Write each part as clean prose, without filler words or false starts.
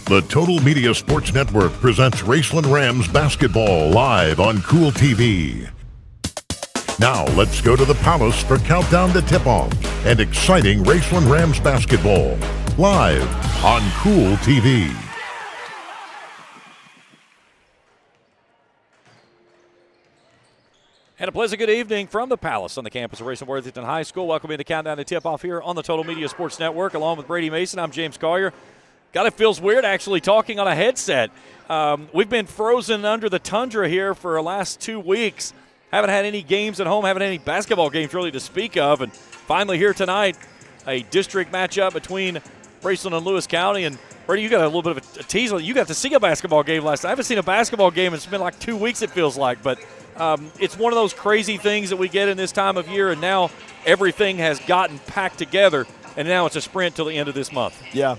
The Total Media Sports Network presents Raceland Rams basketball live on Cool TV. Now let's go to the Palace for countdown to tip-off and exciting Raceland Rams basketball live on Cool TV. And a pleasant good evening from the Palace on the campus of Raceland Worthington High School. Welcome into Countdown to Tip-Off here on the Total Media Sports Network. Along with Brady Mason, I'm James Collier. God, it feels weird actually talking on a headset. We've been frozen under the tundra here for the last 2 weeks. Haven't had any games at home, haven't had any basketball games really to speak of. And finally here tonight, a district matchup between Raceland and Lewis County. And Brady, you got a little bit of a tease. You got to see a basketball game last night. I haven't seen a basketball game. It's been like 2 weeks, it feels like. But it's one of those crazy things that we get in this time of year, and now everything has gotten packed together, and now it's a sprint till the end of this month. Yeah,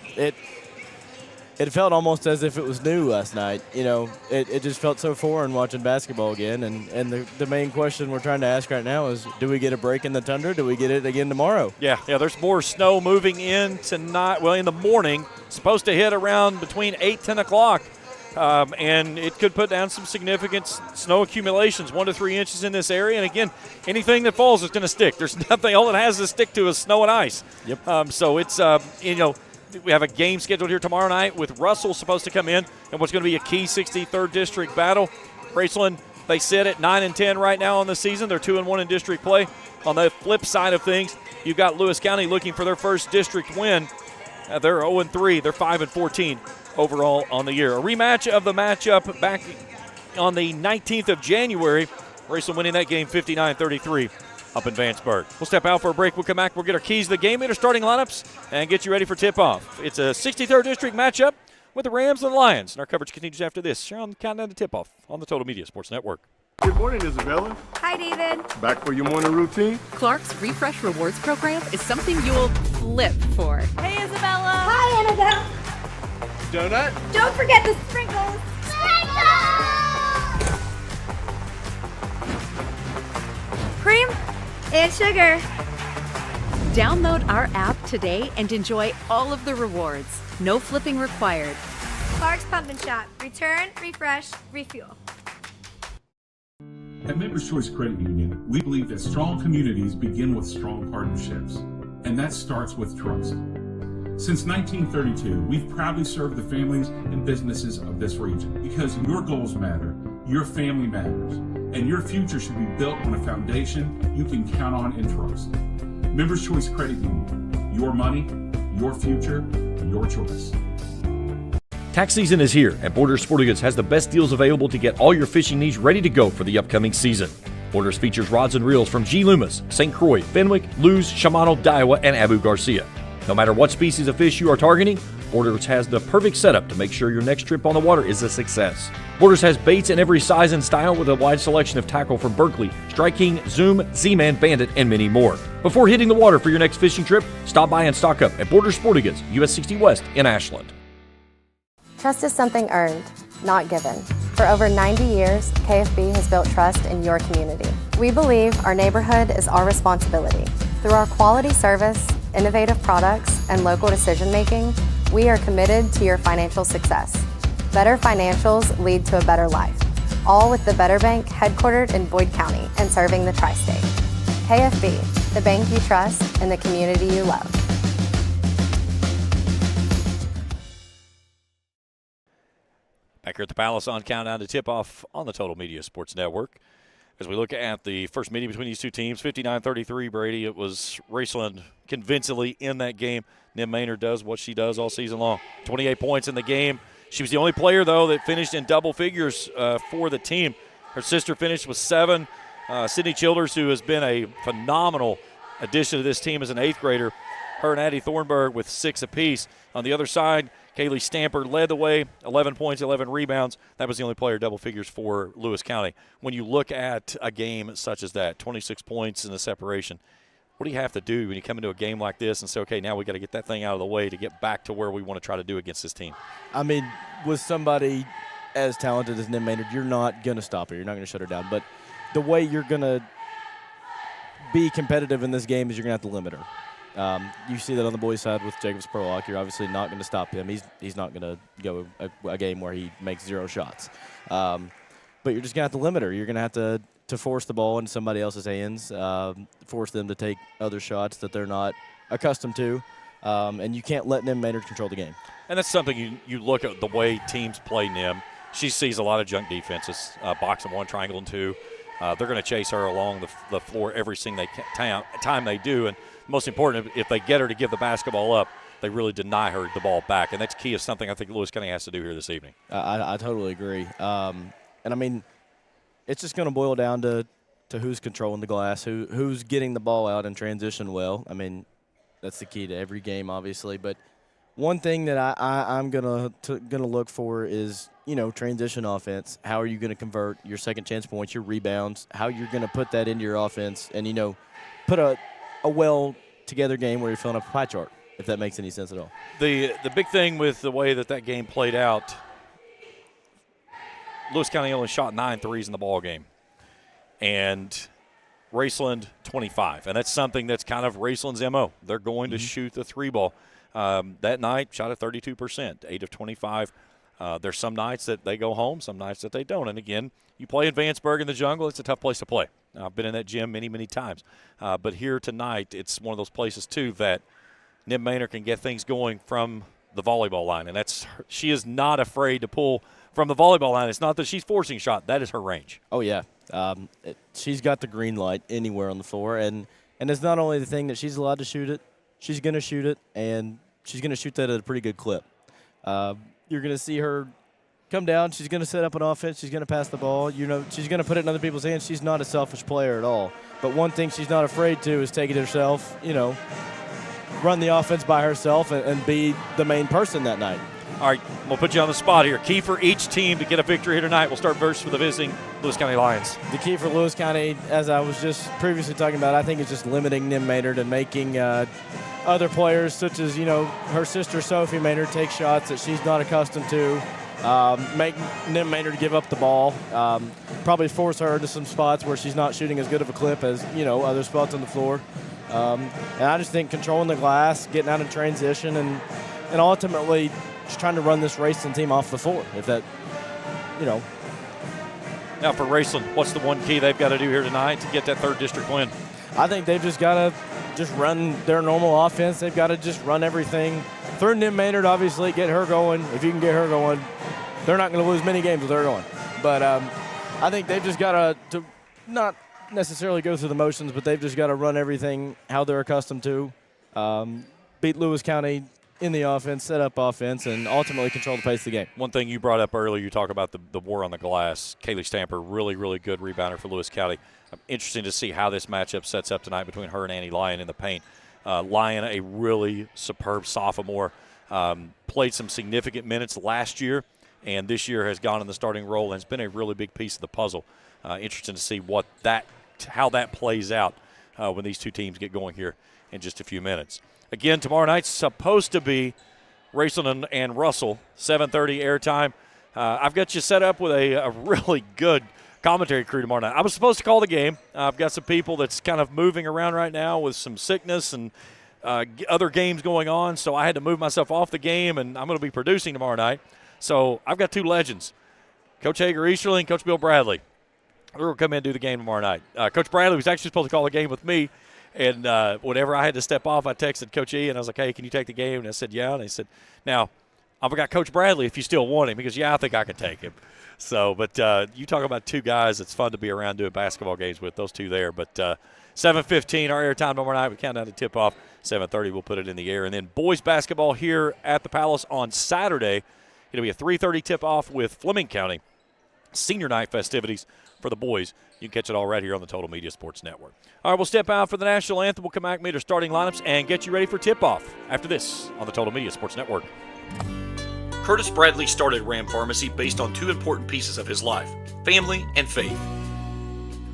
it felt almost as if it was new last night. You know, it just felt so foreign watching basketball again, and the main question we're trying to ask right now is, do we get a break in the tundra? Do we get it again tomorrow? Yeah, there's more snow moving in tonight. Well, in the morning, supposed to hit around between 8, 10 o'clock. And it could put down some significant snow accumulations, 1 to 3 inches in this area. And again, anything that falls is going to stick. There's nothing. All it has to stick to is snow and ice. Yep. So it's we have a game scheduled here tomorrow night with Russell supposed to come in, and what's going to be a key 63rd district battle. Raceland, they sit at 9-10 right now on the season. They're 2-1 in district play. On the flip side of things, you've got Lewis County looking for their first district win. They're 0-3. They're 5-14. Overall on the year. A rematch of the matchup back on the 19th of January. Raceland winning that game 59-33 up in Vanceburg. We'll step out for a break. We'll come back. We'll get our keys to the game, our starting lineups, and get you ready for tip-off. It's a 63rd district matchup with the Rams and the Lions. And our coverage continues after this. Here on Countdown to Tip-Off on the Total Media Sports Network. Good morning, Isabella. Hi, David. Back for your morning routine? Clark's Refresh Rewards program is something you'll flip for. Hey, Isabella. Hi, Annabelle. Donut? Don't forget the sprinkles. Sprinkles! Cream and sugar. Download our app today and enjoy all of the rewards. No flipping required. Clark's Pump and Shop. Return, refresh, refuel. At Members Choice Credit Union, we believe that strong communities begin with strong partnerships, and that starts with trust. Since 1932, we've proudly served the families and businesses of this region because your goals matter, your family matters, and your future should be built on a foundation you can count on and trust. Members Choice Credit Union, your money, your future, your choice. Tax season is here, and Borders Sporting Goods has the best deals available to get all your fishing needs ready to go for the upcoming season. Borders features rods and reels from G. Loomis, St. Croix, Fenwick, Lewes, Shimano, Daiwa, and Abu Garcia. No matter what species of fish you are targeting, Borders has the perfect setup to make sure your next trip on the water is a success. Borders has baits in every size and style with a wide selection of tackle from Berkley, Strike King, Zoom, Z-Man, Bandit, and many more. Before hitting the water for your next fishing trip, stop by and stock up at Borders Sporting Goods, US 60 West in Ashland. Trust is something earned, not given. For over 90 years, KFB has built trust in your community. We believe our neighborhood is our responsibility. Through our quality service, innovative products, and local decision-making, we are committed to your financial success. Better financials lead to a better life, all with the Better Bank headquartered in Boyd County and serving the tri-state. KFB, the bank you trust and the community you love. Back here at the Palace on Countdown to Tip-Off on the Total Media Sports Network. As we look at the first meeting between these two teams, 59-33, Brady, it was Raceland convincingly in that game. Nim Maynard does what she does all season long. 28 points in the game. She was the only player, though, that finished in double figures for the team. Her sister finished with 7. Sydney Childers, who has been a phenomenal addition to this team as an 8th grader, her and Addie Thornburg with 6 apiece. On the other side, Kaylee Stamper led the way, 11 points, 11 rebounds. That was the only player double figures for Lewis County. When you look at a game such as that, 26 points in the separation, what do you have to do when you come into a game like this and say, okay, now we got to get that thing out of the way to get back to where we want to try to do against this team? I mean, with somebody as talented as Nim Maynard, you're not going to stop her. You're not going to shut her down. But the way you're going to be competitive in this game is you're going to have to limit her. You see that on the boys' side with Jacobs Perlock. You're obviously not going to stop him. He's not going to go a game where he makes 0 shots. But you're just going to have to limit her. You're going to have to force the ball into somebody else's hands, force them to take other shots that they're not accustomed to, and you can't let Nim Maynard control the game. And that's something you look at the way teams play Nim. She sees a lot of junk defenses, box and 1, triangle and 2. They're going to chase her along the floor every single time they do. And most important, if they get her to give the basketball up, they really deny her the ball back. And that's key of something I think Lewis County has to do here this evening. I totally agree. And, I mean, it's just going to boil down to who's controlling the glass, who's getting the ball out in transition well. I mean, that's the key to every game, obviously. But one thing that I'm gonna look for is, transition offense. How are you going to convert your second chance points, your rebounds, how you're going to put that into your offense and, put a well-together game where you're filling up a pie chart, if that makes any sense at all. The big thing with the way that game played out, Lewis County only shot 9 threes in the ball game, and Raceland 25. And that's something that's kind of Raceland's MO. They're going to shoot the 3-ball. That night, shot at 32%, 8 of 25. There's some nights that they go home, some nights that they don't. And, again, you play in Vanceburg in the jungle, it's a tough place to play. I've been in that gym many, many times. But here tonight, it's one of those places, too, that Nim Maynard can get things going from the volleyball line. And she is not afraid to pull from the volleyball line. It's not that she's forcing a shot. That is her range. Oh, yeah. She's got the green light anywhere on the floor. And it's not only the thing that she's allowed to shoot it, she's going to shoot it, and she's going to shoot that at a pretty good clip. You're going to see her come down. She's going to set up an offense. She's going to pass the ball. She's going to put it in other people's hands. She's not a selfish player at all. But one thing she's not afraid to is take it herself, run the offense by herself and be the main person that night. All right, we'll put you on the spot here. Key for each team to get a victory here tonight. We'll start first with the visiting Lewis County Lions. The key for Lewis County, as I was just previously talking about, I think is just limiting Nim Maynard and making other players, such as, her sister Sophie Maynard, take shots that she's not accustomed to. Make Nim Maynard give up the ball. Probably force her into some spots where she's not shooting as good of a clip as, other spots on the floor. And I just think controlling the glass, getting out in transition, and ultimately just trying to run this Raceland team off the floor. If that, Now for Raceland, what's the one key they've got to do here tonight to get that third district win? I think they've just got to just run their normal offense. They've got to just run everything through Nim Maynard, obviously, get her going. If you can get her going, they're not going to lose many games with her going. But I think they've just got to not necessarily go through the motions, but they've just got to run everything how they're accustomed to, beat Lewis County in the offense, set up offense, and ultimately control the pace of the game. One thing you brought up earlier, you talk about the war on the glass. Kaylee Stamper, really, really good rebounder for Lewis County. Interesting to see how this matchup sets up tonight between her and Annie Lyon in the paint. Lyon, a really superb sophomore, played some significant minutes last year, and this year has gone in the starting role and has been a really big piece of the puzzle. Interesting to see how that plays out when these two teams get going here in just a few minutes. Again, tomorrow night's supposed to be Raceland and Russell, 7:30 airtime. I've got you set up with a really good commentary crew tomorrow night. I was supposed to call the game. I've got some people that's kind of moving around right now with some sickness and other games going on, so I had to move myself off the game, and I'm going to be producing tomorrow night. So I've got two legends, Coach Hager Easterly and Coach Bill Bradley. They're going to come in and do the game tomorrow night. Coach Bradley was actually supposed to call the game with me, and whenever I had to step off, I texted Coach E, and I was like, hey, can you take the game? And I said, yeah. And he said, now, I've got Coach Bradley if you still want him. He goes, yeah, I think I can take him. So, but you talk about two guys it's fun to be around doing basketball games with, those two there. But 7:15, our airtime tomorrow night. We count down to tip-off. 7:30, we'll put it in the air. And then boys basketball here at the Palace on Saturday. It'll be a 3:30 tip-off with Fleming County. Senior night festivities for the boys. You can catch it all right here on the Total Media Sports Network. All right, we'll step out for the national anthem. We'll come back, meet our starting lineups, and get you ready for tip-off after this on the Total Media Sports Network. Curtis Bradley started Ram Pharmacy based on two important pieces of his life, family and faith.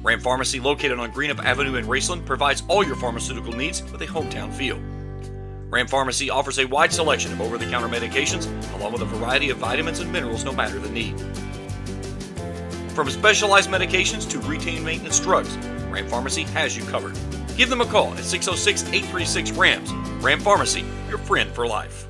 Ram Pharmacy, located on Greenup Avenue in Raceland, provides all your pharmaceutical needs with a hometown feel. Ram Pharmacy offers a wide selection of over-the-counter medications, along with a variety of vitamins and minerals no matter the need. From specialized medications to routine maintenance drugs, Ram Pharmacy has you covered. Give them a call at 606-836-RAMS. Ram Pharmacy, your friend for life.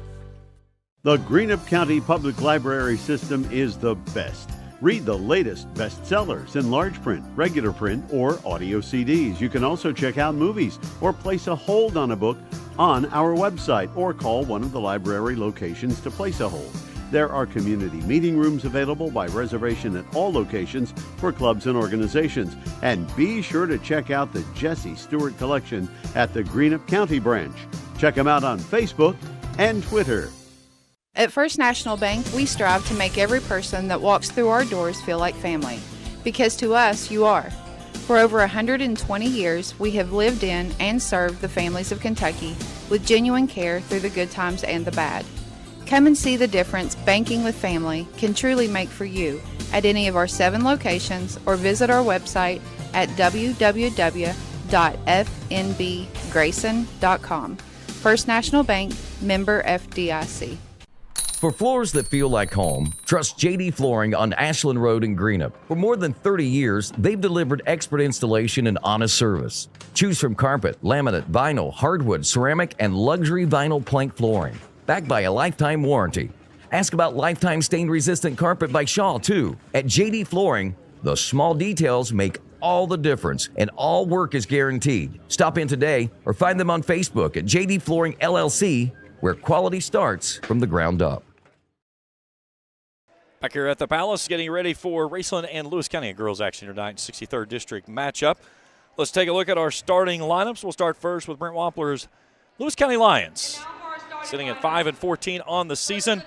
The Greenup County Public Library system is the best. Read the latest bestsellers in large print, regular print, or audio CDs. You can also check out movies or place a hold on a book on our website or call one of the library locations to place a hold. There are community meeting rooms available by reservation at all locations for clubs and organizations. And be sure to check out the Jesse Stewart collection at the Greenup County branch. Check them out on Facebook and Twitter. At First National Bank, we strive to make every person that walks through our doors feel like family. Because to us, you are. For over 120 years, we have lived in and served the families of Kentucky with genuine care through the good times and the bad. Come and see the difference banking with family can truly make for you at any of our 7 locations or visit our website at www.fnbgrayson.com. First National Bank, member FDIC. For floors that feel like home, trust JD Flooring on Ashland Road in Greenup. For more than 30 years, they've delivered expert installation and honest service. Choose from carpet, laminate, vinyl, hardwood, ceramic, and luxury vinyl plank flooring, backed by a lifetime warranty. Ask about lifetime stain-resistant carpet by Shaw, too. At JD Flooring, the small details make all the difference, and all work is guaranteed. Stop in today or find them on Facebook at JD Flooring LLC, where quality starts from the ground up. Back here at the Palace, getting ready for Raceland and Lewis County girls action tonight, 63rd District matchup. Let's take a look at our starting lineups. We'll start first with Brent Wampler's Lewis County Lions, sitting at 5-14 on the season.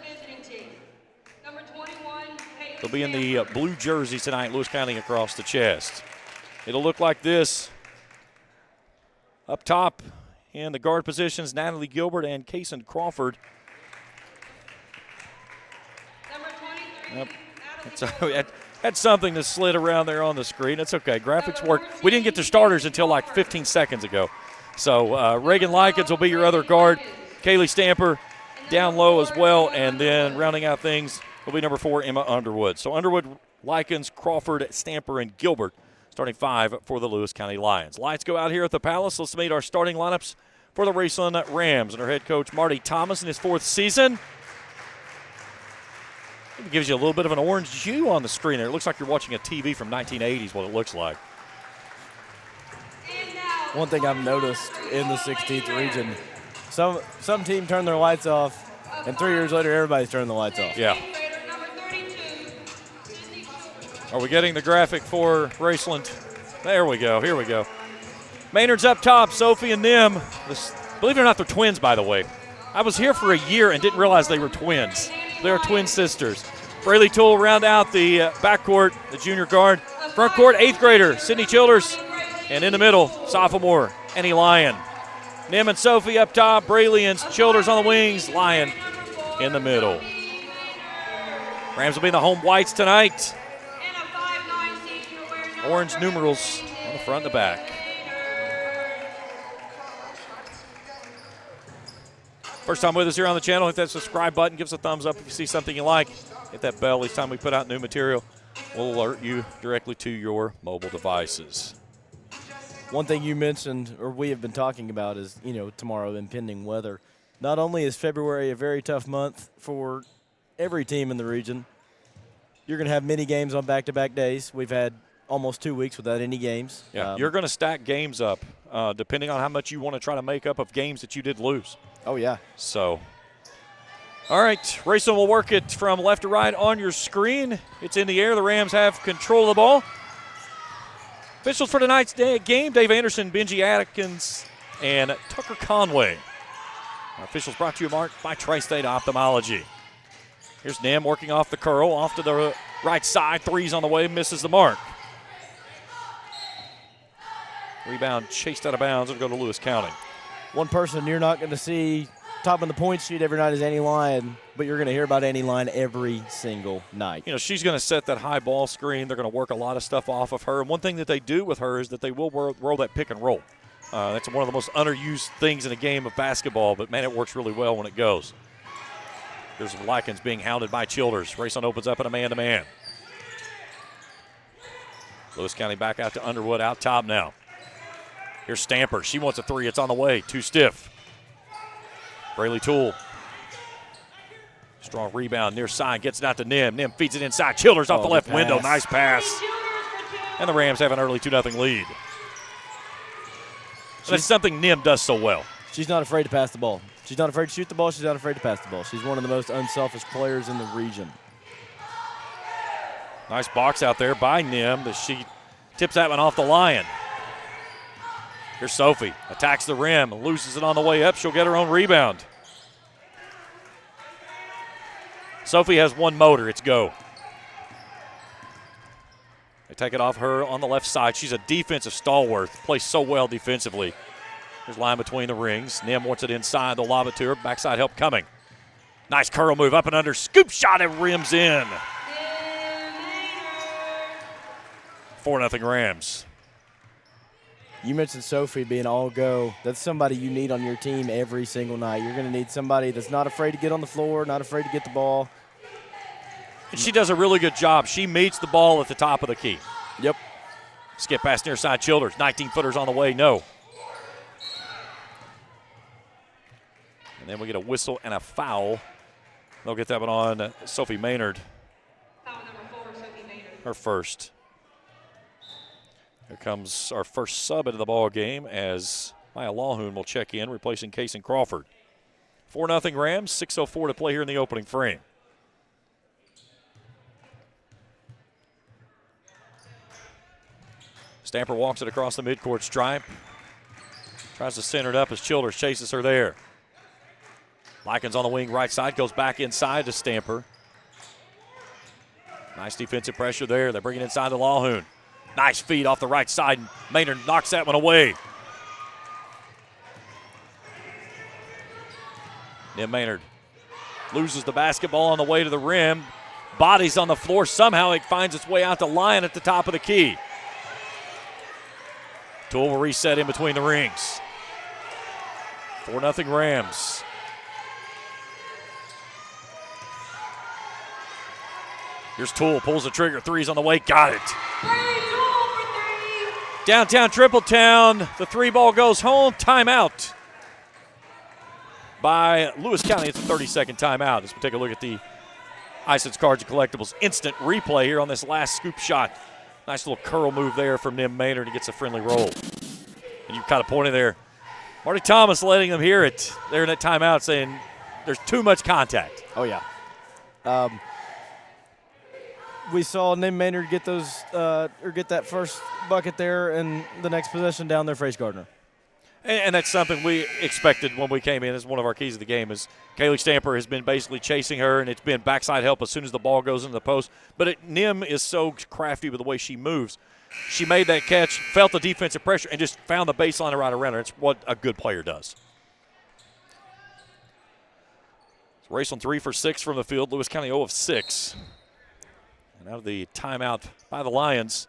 They'll be in the blue jersey tonight, Lewis County across the chest. It'll look like this. Up top in the guard positions, Natalie Gilbert and Kaysen Crawford. Yep. Had something that slid around there on the screen. It's okay. Graphics work. We didn't get to starters until like 15 seconds ago. So Reagan Likens will be your other guard. Kaylee Stamper down low as well. And then rounding out things will be number 4, Emma Underwood. So Underwood, Likens, Crawford, Stamper, and Gilbert starting 5 for the Lewis County Lions. Lights go out here at the Palace. Let's meet our starting lineups for the Raceland Rams and our head coach Marty Thomas in his 4th season. It gives you a little bit of an orange hue on the screen there. It looks like you're watching a TV from 1980s, what it looks like. One thing I've noticed in the 16th region, some team turn their lights off, and 3 years later, everybody's turning the lights off. Yeah. Are we getting the graphic for Raceland? There we go. Here we go. Maynard's up top, Sophie and Nim. Believe it or not, they're twins, by the way. I was here for a year and didn't realize they were twins. They are twin sisters. Braylee Toole round out the backcourt, the junior guard. Front court, 8th grader, Sydney Childers. And in the middle, sophomore, Annie Lyon. Nim and Sophie up top, Braylee and Childers on the wings, Lyon in the middle. Rams will be in the home whites tonight. Orange numerals on the front and the back. First time with us here on the channel, hit that subscribe button, give us a thumbs up if you see something you like. Hit that bell each time we put out new material. We'll alert you directly to your mobile devices. One thing you mentioned, or we have been talking about, is, tomorrow impending weather. Not only is February a very tough month for every team in the region, you're going to have many games on back-to-back days. We've had almost 2 weeks without any games. Yeah, you're going to stack games up depending on how much you want to try to make up of games that you did lose. Oh, yeah. So, all right, Raceland will work it from left to right on your screen. It's in the air. The Rams have control of the ball. Officials for tonight's game, Dave Anderson, Benji Atkins, and Tucker Conway. Our officials brought to you by Tri-State Ophthalmology. Here's Nim working off the curl, off to the right side. 3's on the way, misses the mark. Rebound chased out of bounds. It'll go to Lewis County. One person you're not going to see top of the point sheet every night is Annie Lyon, but you're going to hear about Annie Lyon every single night. She's going to set that high ball screen. They're going to work a lot of stuff off of her. And one thing that they do with her is that they will roll that pick and roll. That's one of the most underused things in a game of basketball, but, man, it works really well when it goes. There's Likens being hounded by Childers. Raceland opens up in a man-to-man. Lewis County back out to Underwood out top now. Here's Stamper. She wants a three. It's on the way. Too stiff. Braylee Toole. Strong rebound near side. Gets it out to Nim. Nim feeds it inside. Childers off the left window. Nice pass. And the Rams have an early 2-0 lead. That's something Nim does so well. She's not afraid to pass the ball. She's not afraid to shoot the ball. She's not afraid to pass the ball. She's one of the most unselfish players in the region. Nice box out there by Nim, but she tips that one off the Lion. Here's Sophie. Attacks the rim. Loses it on the way up. She'll get her own rebound. Sophie has one motor. It's go. They take it off her on the left side. She's a defensive stalwart. Plays so well defensively. There's line between the rings. Nim wants it inside. They'll lob it to her. Backside help coming. Nice curl move up and under. Scoop shot and rims in. 4-0 Rams. You mentioned Sophie being all go. That's somebody you need on your team every single night. You're going to need somebody that's not afraid to get on the floor, not afraid to get the ball. And she does a really good job. She meets the ball at the top of the key. Yep. Skip past near side Childers. 19-footers on the way. No. And then we get a whistle and a foul. They'll get that one on Sophie Maynard. Foul number 4, Sophie Maynard. Her first. Here comes our first sub into the ball game as Maya Lawhoon will check in, replacing Kaysen Crawford. 4-0 Rams, 6:04 to play here in the opening frame. Stamper walks it across the midcourt stripe. Tries to center it up as Childers chases her there. Likens on the wing right side, goes back inside to Stamper. Nice defensive pressure there. They bring it inside to Lawhoon. Nice feed off the right side. Maynard knocks that one away. Nim Maynard loses the basketball on the way to the rim. Bodies on the floor. Somehow it finds its way out to Lyon at the top of the key. Toole will reset in between the rings. 4-0 Rams. Here's Toole, pulls the trigger. Three's on the way. Got it. Downtown Tripletown. The three ball goes home. Timeout by Lewis County. It's a 30-second timeout as we take a look at the Ison's Cards and Collectibles instant replay here on this last scoop shot. Nice little curl move there from Nim Maynard. He gets a friendly roll. And you kind of pointed there. Marty Thomas letting them hear it there in that timeout, saying there's too much contact. Oh, yeah. We saw Nim Maynard get get that first bucket there, and the next possession down there, Frace Gardner. And that's something we expected when we came in as one of our keys of the game is Kaylee Stamper has been basically chasing her, and it's been backside help as soon as the ball goes into the post. But Nim is so crafty with the way she moves. She made that catch, felt the defensive pressure, and just found the baseline right around her. It's what a good player does. So Raceland 3 for 6 from the field. Lewis County 0 of 6. And out of the timeout by the Lions,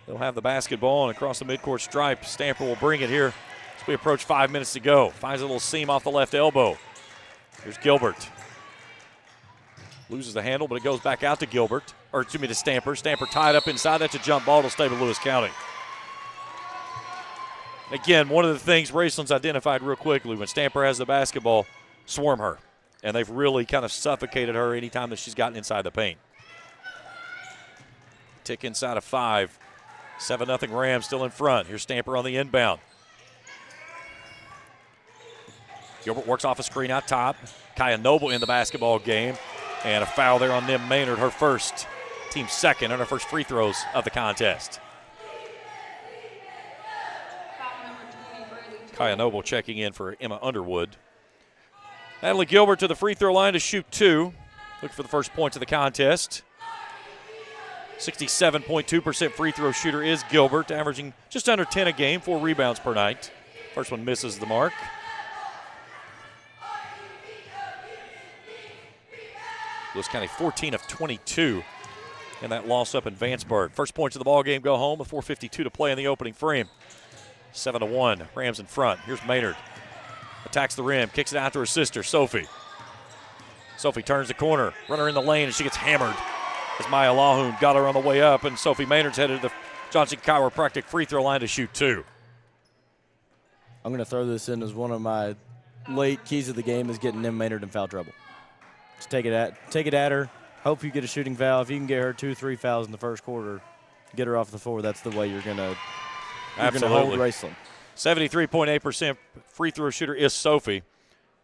they'll have the basketball, and across the midcourt stripe, Stamper will bring it here as we approach 5 minutes to go. Finds a little seam off the left elbow. Here's Gilbert. Loses the handle, but it goes back out to to Stamper. Stamper tied up inside. That's a jump ball to stay with Lewis County. Again, one of the things Raceland's identified real quickly when Stamper has the basketball, swarm her. And they've really kind of suffocated her anytime that she's gotten inside the paint. Tick inside of 5. 7-0 Rams still in front. Here's Stamper on the inbound. Gilbert works off a screen out top. Kaya Noble in the basketball game. And a foul there on Nim Maynard, her first, team second, and her first free throws of the contest. Kaya Noble checking in for Emma Underwood. Natalie Gilbert to the free throw line to shoot 2. Look for the first points of the contest. 67.2% free throw shooter is Gilbert, averaging just under 10 a game, 4 rebounds per night. First one misses the mark. Lewis County 14 of 22 in that loss up in Vanceburg. First points of the ball game go home with 4:52 to play in the opening frame. 7-1, Rams in front. Here's Maynard. Attacks the rim, kicks it out to her sister, Sophie. Sophie turns the corner, runner in the lane, and she gets hammered as Maya Lawhoon got her on the way up, and Sophie Maynard's headed to the Johnson Chiropractic free throw line to shoot 2. I'm going to throw this in as one of my late keys of the game is getting Nim Maynard in foul trouble. Just take it at her. Hope you get a shooting foul. If you can get her 2-3 fouls in the first quarter, get her off the floor. That's the way you're going to hold Raceland. 73.8% free throw shooter is Sophie.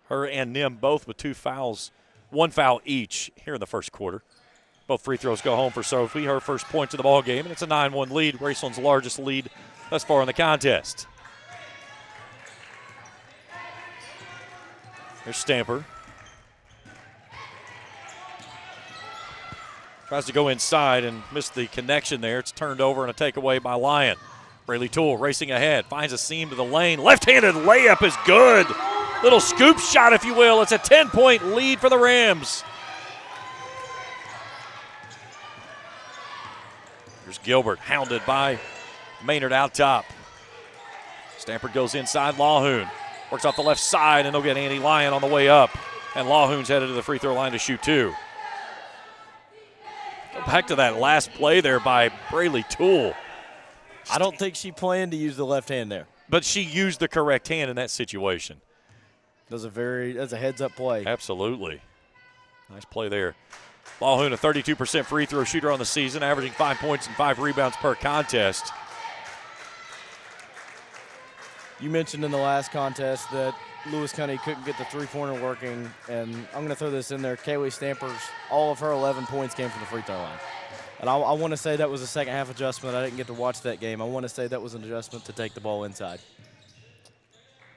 Her and Nim both with 2 fouls, 1 foul each here in the first quarter. Both free throws go home for Sophie. Her first points of the ball game, and it's a 9-1 lead. Raceland's largest lead thus far in the contest. Here's Stamper. Tries to go inside and missed the connection there. It's turned over and a takeaway by Lyon. Braylee Toole racing ahead, finds a seam to the lane. Left-handed layup is good. Little scoop shot, if you will. It's a 10-point lead for the Rams. Here's Gilbert, hounded by Maynard out top. Stamper goes inside. Lawhoon works off the left side, and they'll get Andy Lyon on the way up. And Lawhoon's headed to the free throw line to shoot 2. Go back to that last play there by Braylee Toole. I don't think she planned to use the left hand there. But she used the correct hand in that situation. That's a heads-up play. Absolutely. Nice play there. Lawhoon, a 32% free throw shooter on the season, averaging 5 points and 5 rebounds per contest. You mentioned in the last contest that Lewis County couldn't get the three-pointer working, and I'm going to throw this in there. Kaylee Stamper's, all of her 11 points came from the free throw line. And I want to say that was a second-half adjustment. I didn't get to watch that game. I want to say that was an adjustment to take the ball inside.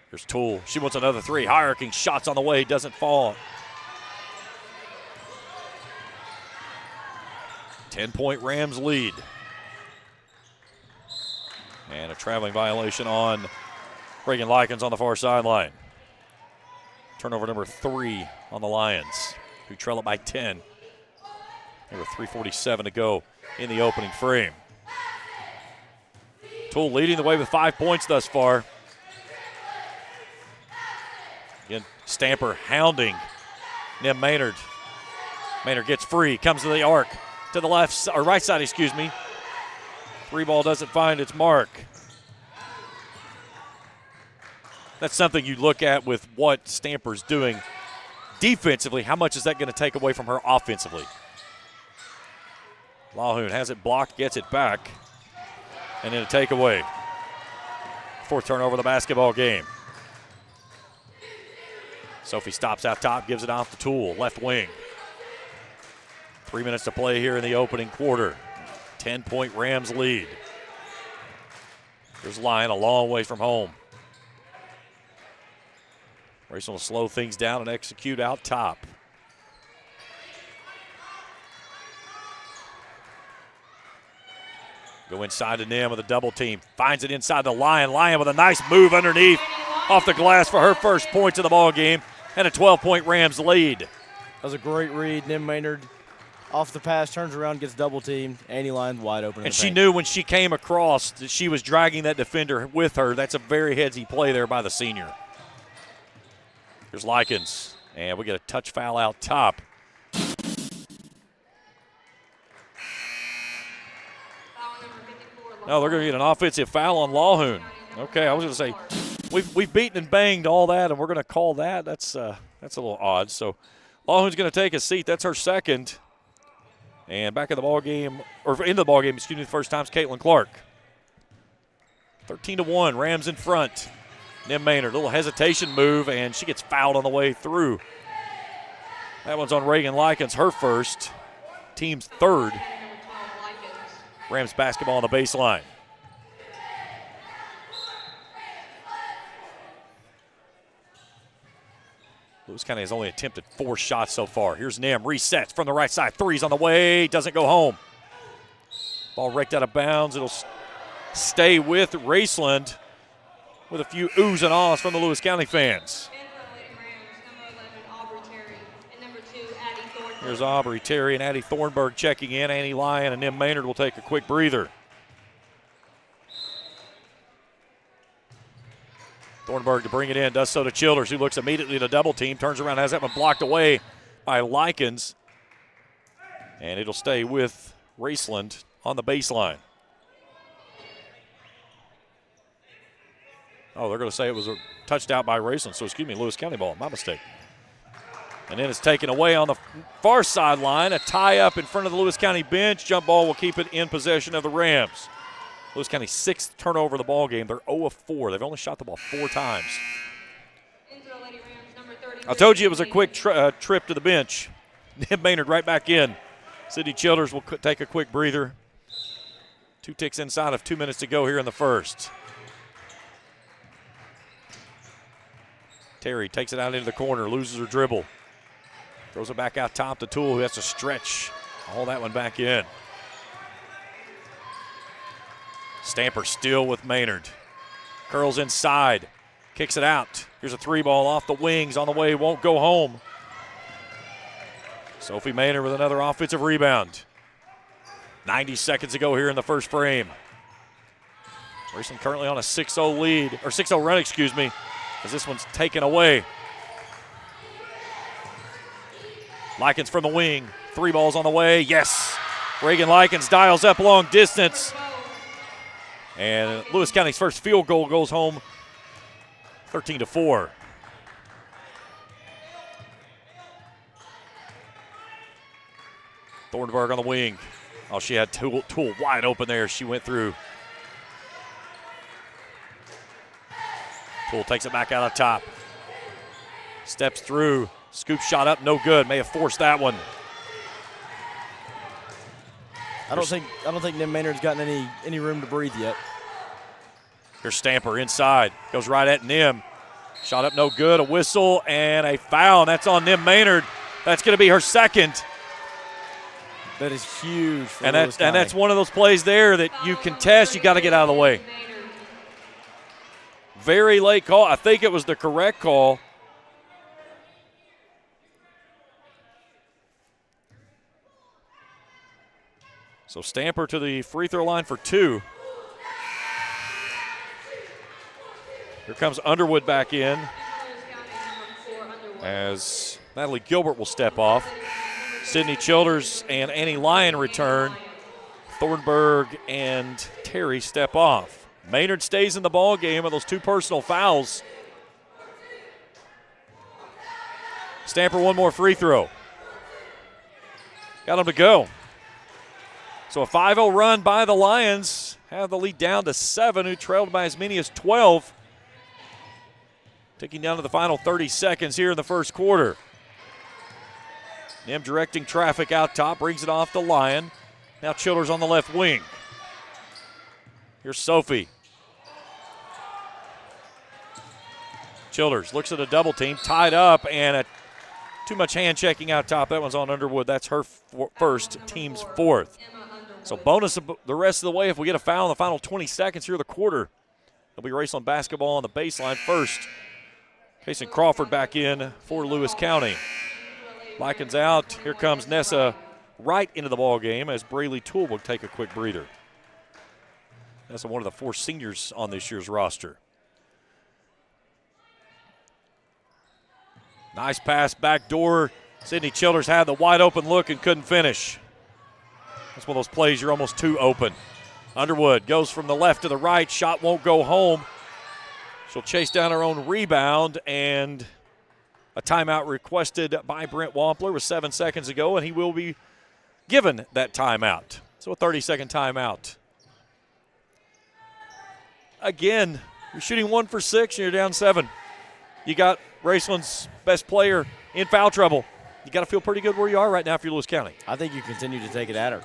Here's Toole. She wants another 3. Hierarchy shots on the way. Doesn't fall. 10-point Rams lead. And a traveling violation on Reagan Likens on the far sideline. Turnover number 3 on the Lions, who trail it by 10. There were 3:47 to go in the opening frame. Toole leading the way with 5 points thus far. Again, Stamper hounding Nim Maynard. Maynard gets free, comes to the arc, to the left or right side, excuse me. 3 ball doesn't find its mark. That's something you look at with what Stamper's doing defensively. How much is that going to take away from her offensively? Lawhoon has it blocked, gets it back, and then a takeaway. 4th turnover of the basketball game. Sophie stops out top, gives it off to Toole, left wing. 3 minutes to play here in the opening quarter. 10-point Rams lead. There's Lyon a long way from home. Raceland will slow things down and execute out top. Go inside to Nim with a double team. Finds it inside the Lyon. Lyon with a nice move underneath off the glass for her first points of the ball game and a 12-point Rams lead. That was a great read. Nim Maynard off the pass, turns around, gets double teamed. Andy Lyon's wide open. And she knew when she came across that she was dragging that defender with her. That's a very headsy play there by the senior. Here's Likens, and we get a touch foul out top. No, they're going to get an offensive foul on Lawhoon. Okay, I was going to say, we've beaten and banged all that, and we're going to call that. That's a little odd. So Lawhoon's going to take a seat. That's her second. And back in the ball game, or into the ball game, excuse me, the first time is Caitlin Clark. 13-1, Rams in front. Nim Maynard, a little hesitation move, and she gets fouled on the way through. That one's on Reagan Likens, her first, team's third. Rams basketball on the baseline. Lewis County has only attempted 4 shots so far. Here's Nim, resets from the right side. 3's on the way, doesn't go home. Ball raked out of bounds. It'll stay with Raceland with a few oohs and ahs from the Lewis County fans. Here's Aubrey Terry and Addie Thornburg checking in. Annie Lyon and Nim Maynard will take a quick breather. Thornburg to bring it in, does so to Childers, who looks immediately to double team, turns around, has that one blocked away by Likens. And it'll stay with Raceland on the baseline. Oh, they're going to say it was a touchdown by Raceland. So, excuse me, Lewis County ball. My mistake. And then it's taken away on the far sideline. A tie up in front of the Lewis County bench. Jump ball will keep it in possession of the Rams. Lewis County 6th turnover of the ball game. They're 0 of 4. They've only shot the ball 4 times. I told you it was a quick trip to the bench. Nim Maynard right back in. Sydney Childers will take a quick breather. 2 ticks inside of 2 minutes to go here in the first. Terry takes it out into the corner, loses her dribble. Throws it back out top to Toole, who has to stretch all that one back in. Stamper still with Maynard. Curls inside, kicks it out. Here's a 3-ball off the wings on the way, won't go home. Sophie Maynard with another offensive rebound. 90 seconds to go here in the first frame. Raceland currently on a 6-0 lead, or 6-0 run, excuse me, as this one's taken away. Likens from the wing. 3 balls on the way. Yes. Reagan Likens dials up long distance. And Lewis County's first field goal goes home 13-4. Thornburg on the wing. Oh, she had Toole wide open there. She went through. Toole takes it back out of top. Steps through. Scoop shot up, no good. May have forced that one. I don't think Nim Maynard's gotten any room to breathe yet. Here's Stamper inside. Goes right at Nim. Shot up, no good. A whistle and a foul. And that's on Nim Maynard. That's going to be her second. That is huge for and Lewis County. that's one of those plays there that you contest. You got to get out of the way. Very late call. I think it was the correct call. So Stamper to the free throw line for 2. Here comes Underwood back in as Natalie Gilbert will step off. Sydney Childers and Annie Lyon return. Thornburg and Terry step off. Maynard stays in the ball game with those 2 personal fouls. Stamper one more free throw. Got him to go. So a 5-0 run by the Lions. Have the lead down to 7, who trailed by as many as 12. Ticking down to the final 30 seconds here in the first quarter. Nim directing traffic out top, brings it off to Lyon. Now Childers on the left wing. Here's Sophie. Childers looks at a double team, tied up, and too much hand checking out top. That one's on Underwood. That's her first, team's 4th. So bonus the rest of the way if we get a foul in the final 20 seconds here of the quarter. They'll be Raceland basketball on the baseline first. Kason Crawford back in for Lewis County. Likens out. Here comes Nessa right into the ball game as Braylee Toole will take a quick breather. Nessa, one of the 4 seniors on this year's roster. Nice pass back door. Sydney Childers had the wide open look and couldn't finish. That's one of those plays you're almost too open. Underwood goes from the left to the right. Shot won't go home. She'll chase down her own rebound, and a timeout requested by Brent Wampler with 7 seconds to go, and he will be given that timeout. So a 30-second timeout. Again, you're shooting 1 for 6 and you're down 7. You got Raceland's best player in foul trouble. You got to feel pretty good where you are right now for Lewis County. I think you continue to take it at her.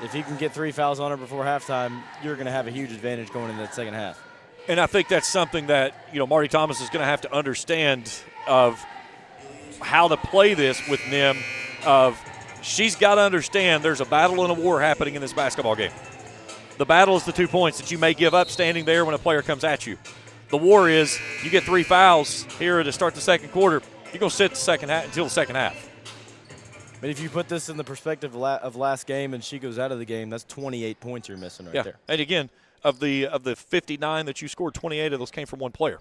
If you can get 3 fouls on her before halftime, you're going to have a huge advantage going into that second half. And I think that's something that, Marty Thomas is going to have to understand of how to play this with Nim. She's got to understand there's a battle and a war happening in this basketball game. The battle is the 2 points that you may give up standing there when a player comes at you. The war is you get 3 fouls here to start the second quarter. You're going to sit the second half until the second half. But if you put this in the perspective of last game and she goes out of the game, that's 28 points you're missing right there. And again, of the 59 that you scored, 28 of those came from one player.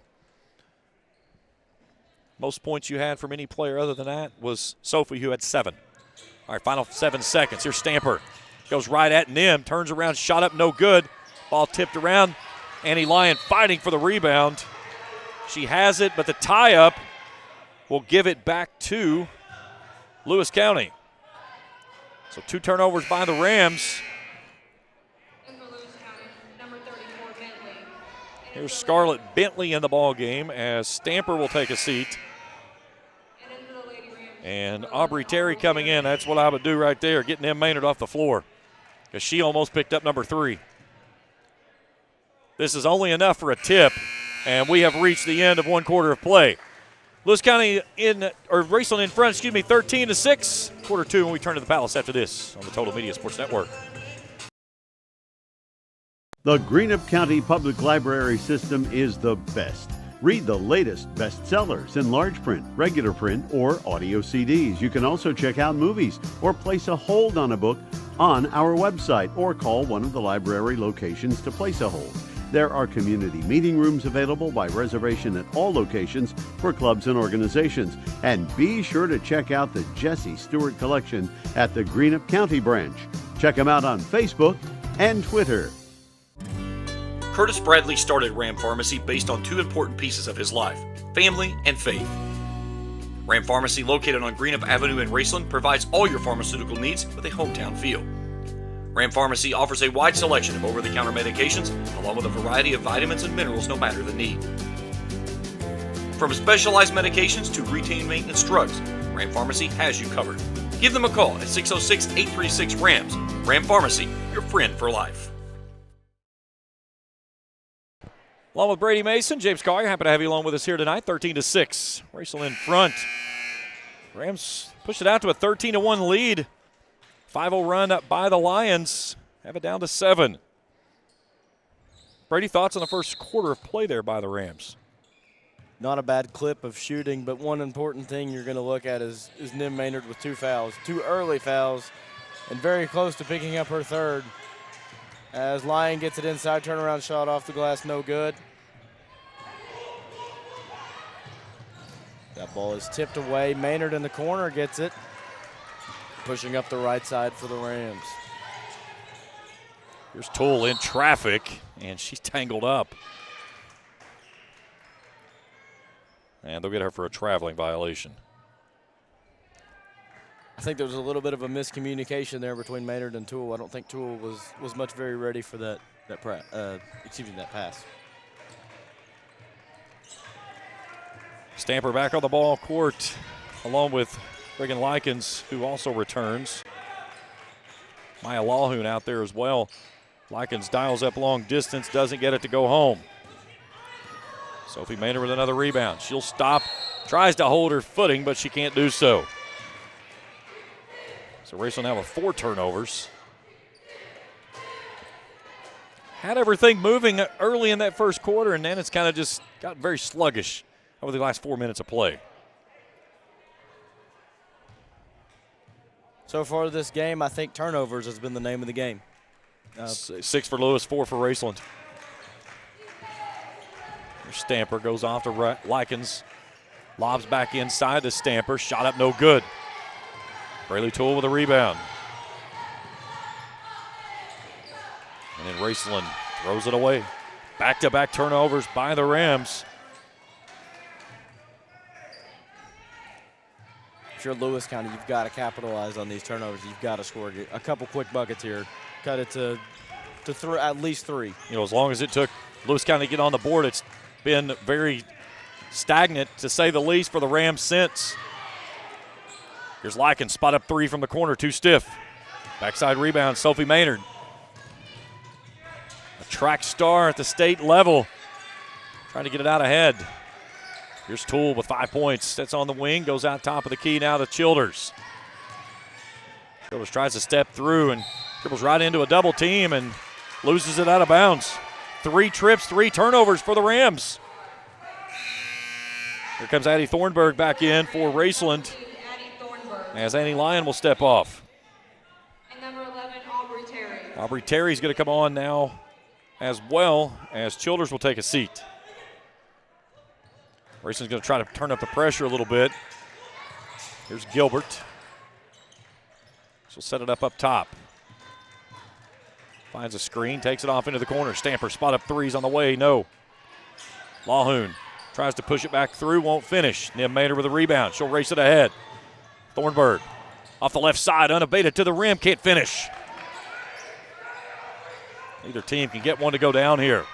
Most points you had from any player other than that was Sophie, who had 7. All right, final 7 seconds. Here's Stamper. Goes right at Nim, turns around, shot up, no good. Ball tipped around. Annie Lyon fighting for the rebound. She has it, but the tie-up will give it back to Lewis County. So 2 turnovers by the Rams. Here's Scarlett Bentley in the ball game as Stamper will take a seat. And Aubrey Terry coming in. That's what I would do right there, getting Em Maynard off the floor, because she almost picked up number 3. This is only enough for a tip, and we have reached the end of 1 quarter of play. Lewis County Raceland in front, 13-6. Quarter 2 when we turn to the Palace after this on the Total Media Sports Network. The Greenup County Public Library system is the best. Read the latest bestsellers in large print, regular print, or audio CDs. You can also check out movies or place a hold on a book on our website or call one of the library locations to place a hold. There are community meeting rooms available by reservation at all locations for clubs and organizations. And be sure to check out the Jesse Stewart collection at the Greenup County branch. Check them out on Facebook and Twitter. Curtis Bradley started Ram Pharmacy based on 2 important pieces of his life: family and faith. Ram Pharmacy, located on Greenup Avenue in Raceland, provides all your pharmaceutical needs with a hometown feel. Ram Pharmacy offers a wide selection of over-the-counter medications, along with a variety of vitamins and minerals no matter the need. From specialized medications to routine maintenance drugs, Ram Pharmacy has you covered. Give them a call at 606-836-RAMS. Ram Pharmacy, your friend for life. Along with Brady Mason, James Collier, happy to have you along with us here tonight. 13-6, Raceland in front. Rams push it out to a 13-1 lead. 5-0 run up by the Lions. Have it down to 7. Brady, thoughts on the first quarter of play there by the Rams? Not a bad clip of shooting, but one important thing you're going to look at is Nim Maynard with 2 fouls. 2 early fouls, and very close to picking up her 3rd. As Lyon gets it inside, turnaround shot off the glass, no good. That ball is tipped away. Maynard in the corner gets it. Pushing up the right side for the Rams. Here's Toole in traffic, and she's tangled up. And they'll get her for a traveling violation. I think there was a little bit of a miscommunication there between Maynard and Toole. I don't think Toole was much very ready for that pass. Stamper back on the ball court, along with Reagan Likens, who also returns. Maya Lawhoon out there as well. Likens dials up long distance, doesn't get it to go home. Sophie Maynard with another rebound. She'll stop, tries to hold her footing, but she can't do so. So Raceland now with 4 turnovers. Had everything moving early in that first quarter, and then it's kind of just got very sluggish over the last 4 minutes of play. So far this game, I think turnovers has been the name of the game. 6 for Lewis, 4 for Raceland. Stamper goes off to Likens. Lobs back inside to Stamper. Shot up no good. Braylee Toole with a rebound. And then Raceland throws it away. Back-to-back turnovers by the Rams. If you're Lewis County, you've got to capitalize on these turnovers. You've got to score a couple quick buckets here. Cut it to at least 3. You know, as long as it took Lewis County to get on the board, it's been very stagnant, to say the least, for the Rams since. Here's Likens, spot up 3 from the corner, too stiff. Backside rebound, Sophie Maynard. A track star at the state level, trying to get it out ahead. Here's Toole with 5 points. That's on the wing, goes out top of the key now to Childers. Childers tries to step through and dribbles right into a double team and loses it out of bounds. 3 trips, 3 turnovers for the Rams. Here comes Addie Thornburg back in for Raceland, as Annie Lyon will step off. And number 11, Aubrey Terry. Aubrey Terry's going to come on now as well, as Childers will take a seat. Raceland's going to try to turn up the pressure a little bit. Here's Gilbert. She'll set it up top. Finds a screen, takes it off into the corner. Stamper spot up 3s on the way, no. Lawhoon Tries to push it back through, won't finish. Nim Maynard with a rebound. She'll race it ahead. Thornburg off the left side, unabated to the rim, can't finish. Neither team can get one to go down here.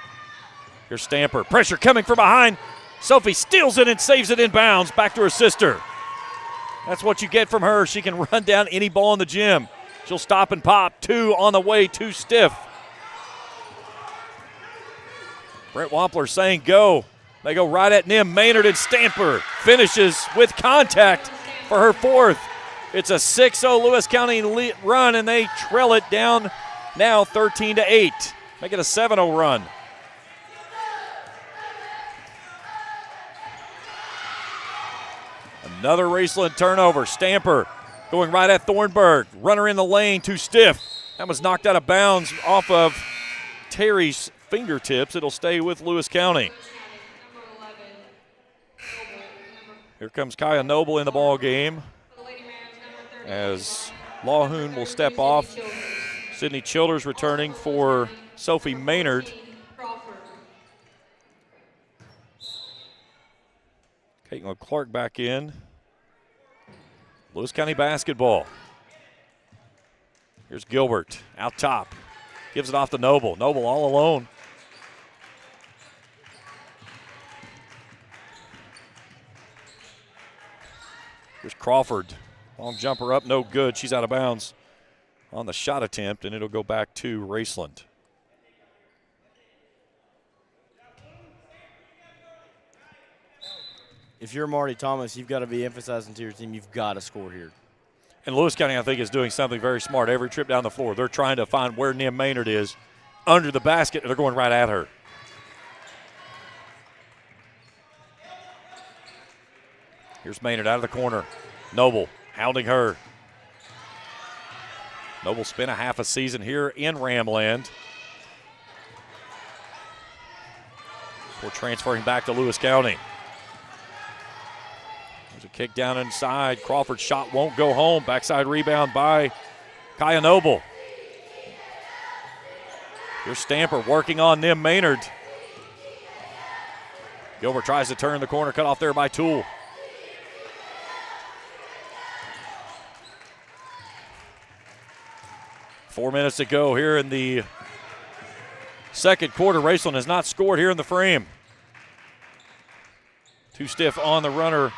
Here's Stamper. Pressure coming from behind. Sophie steals it and saves it in bounds. Back to her sister. That's what you get from her. She can run down any ball in the gym. She'll stop and pop. 2 on the way, 2 stiff. Brent Wampler saying go. They go right at Nim. Maynard and Stamper finishes with contact for her 4th. It's a 6-0 Lewis County run, and they trail it down now 13-8. Make it a 7-0 run. Another Raceland turnover. Stamper going right at Thornburg. Runner in the lane, too stiff. That was knocked out of bounds off of Terry's fingertips. It'll stay with Lewis County. Here comes Kaya Noble in the ball game as Lawhoon will step off. Sydney Childers returning for Sophie Maynard. Caitlin Clark back in. Lewis County basketball. Here's Gilbert out top. Gives it off to Noble. Noble all alone. Here's Crawford. Long jumper up, no good. She's out of bounds on the shot attempt, and it'll go back to Raceland. If you're Marty Thomas, you've got to be emphasizing to your team, you've got to score here. And Lewis County, I think, is doing something very smart. Every trip down the floor, they're trying to find where Nim Maynard is under the basket, and they're going right at her. Here's Maynard out of the corner. Noble hounding her. Noble spent a half a season here in Ramland. Before transferring back to Lewis County. There's a kick down inside. Crawford's shot won't go home. Backside rebound by Kaya Noble. Here's Stamper working on Nim Maynard. Gilbert tries to turn the corner, cut off there by Toole. Four minutes to go here in the second quarter. Raceland has not scored here in the frame. Too stiff on the runner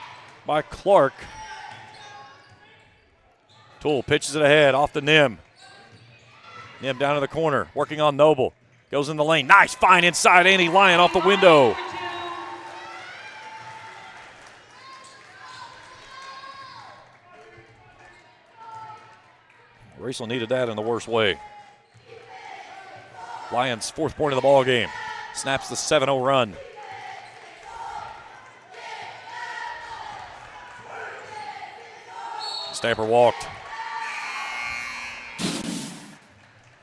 by Clark. Toole pitches it ahead off the Nim. Nim down in the corner, working on Noble. Goes in the lane. Nice find inside. Annie Lyon off the window. Raceland needed that in the worst way. Lions' 4th point of the ball game. Snaps the 7-0 run. Stamper walked.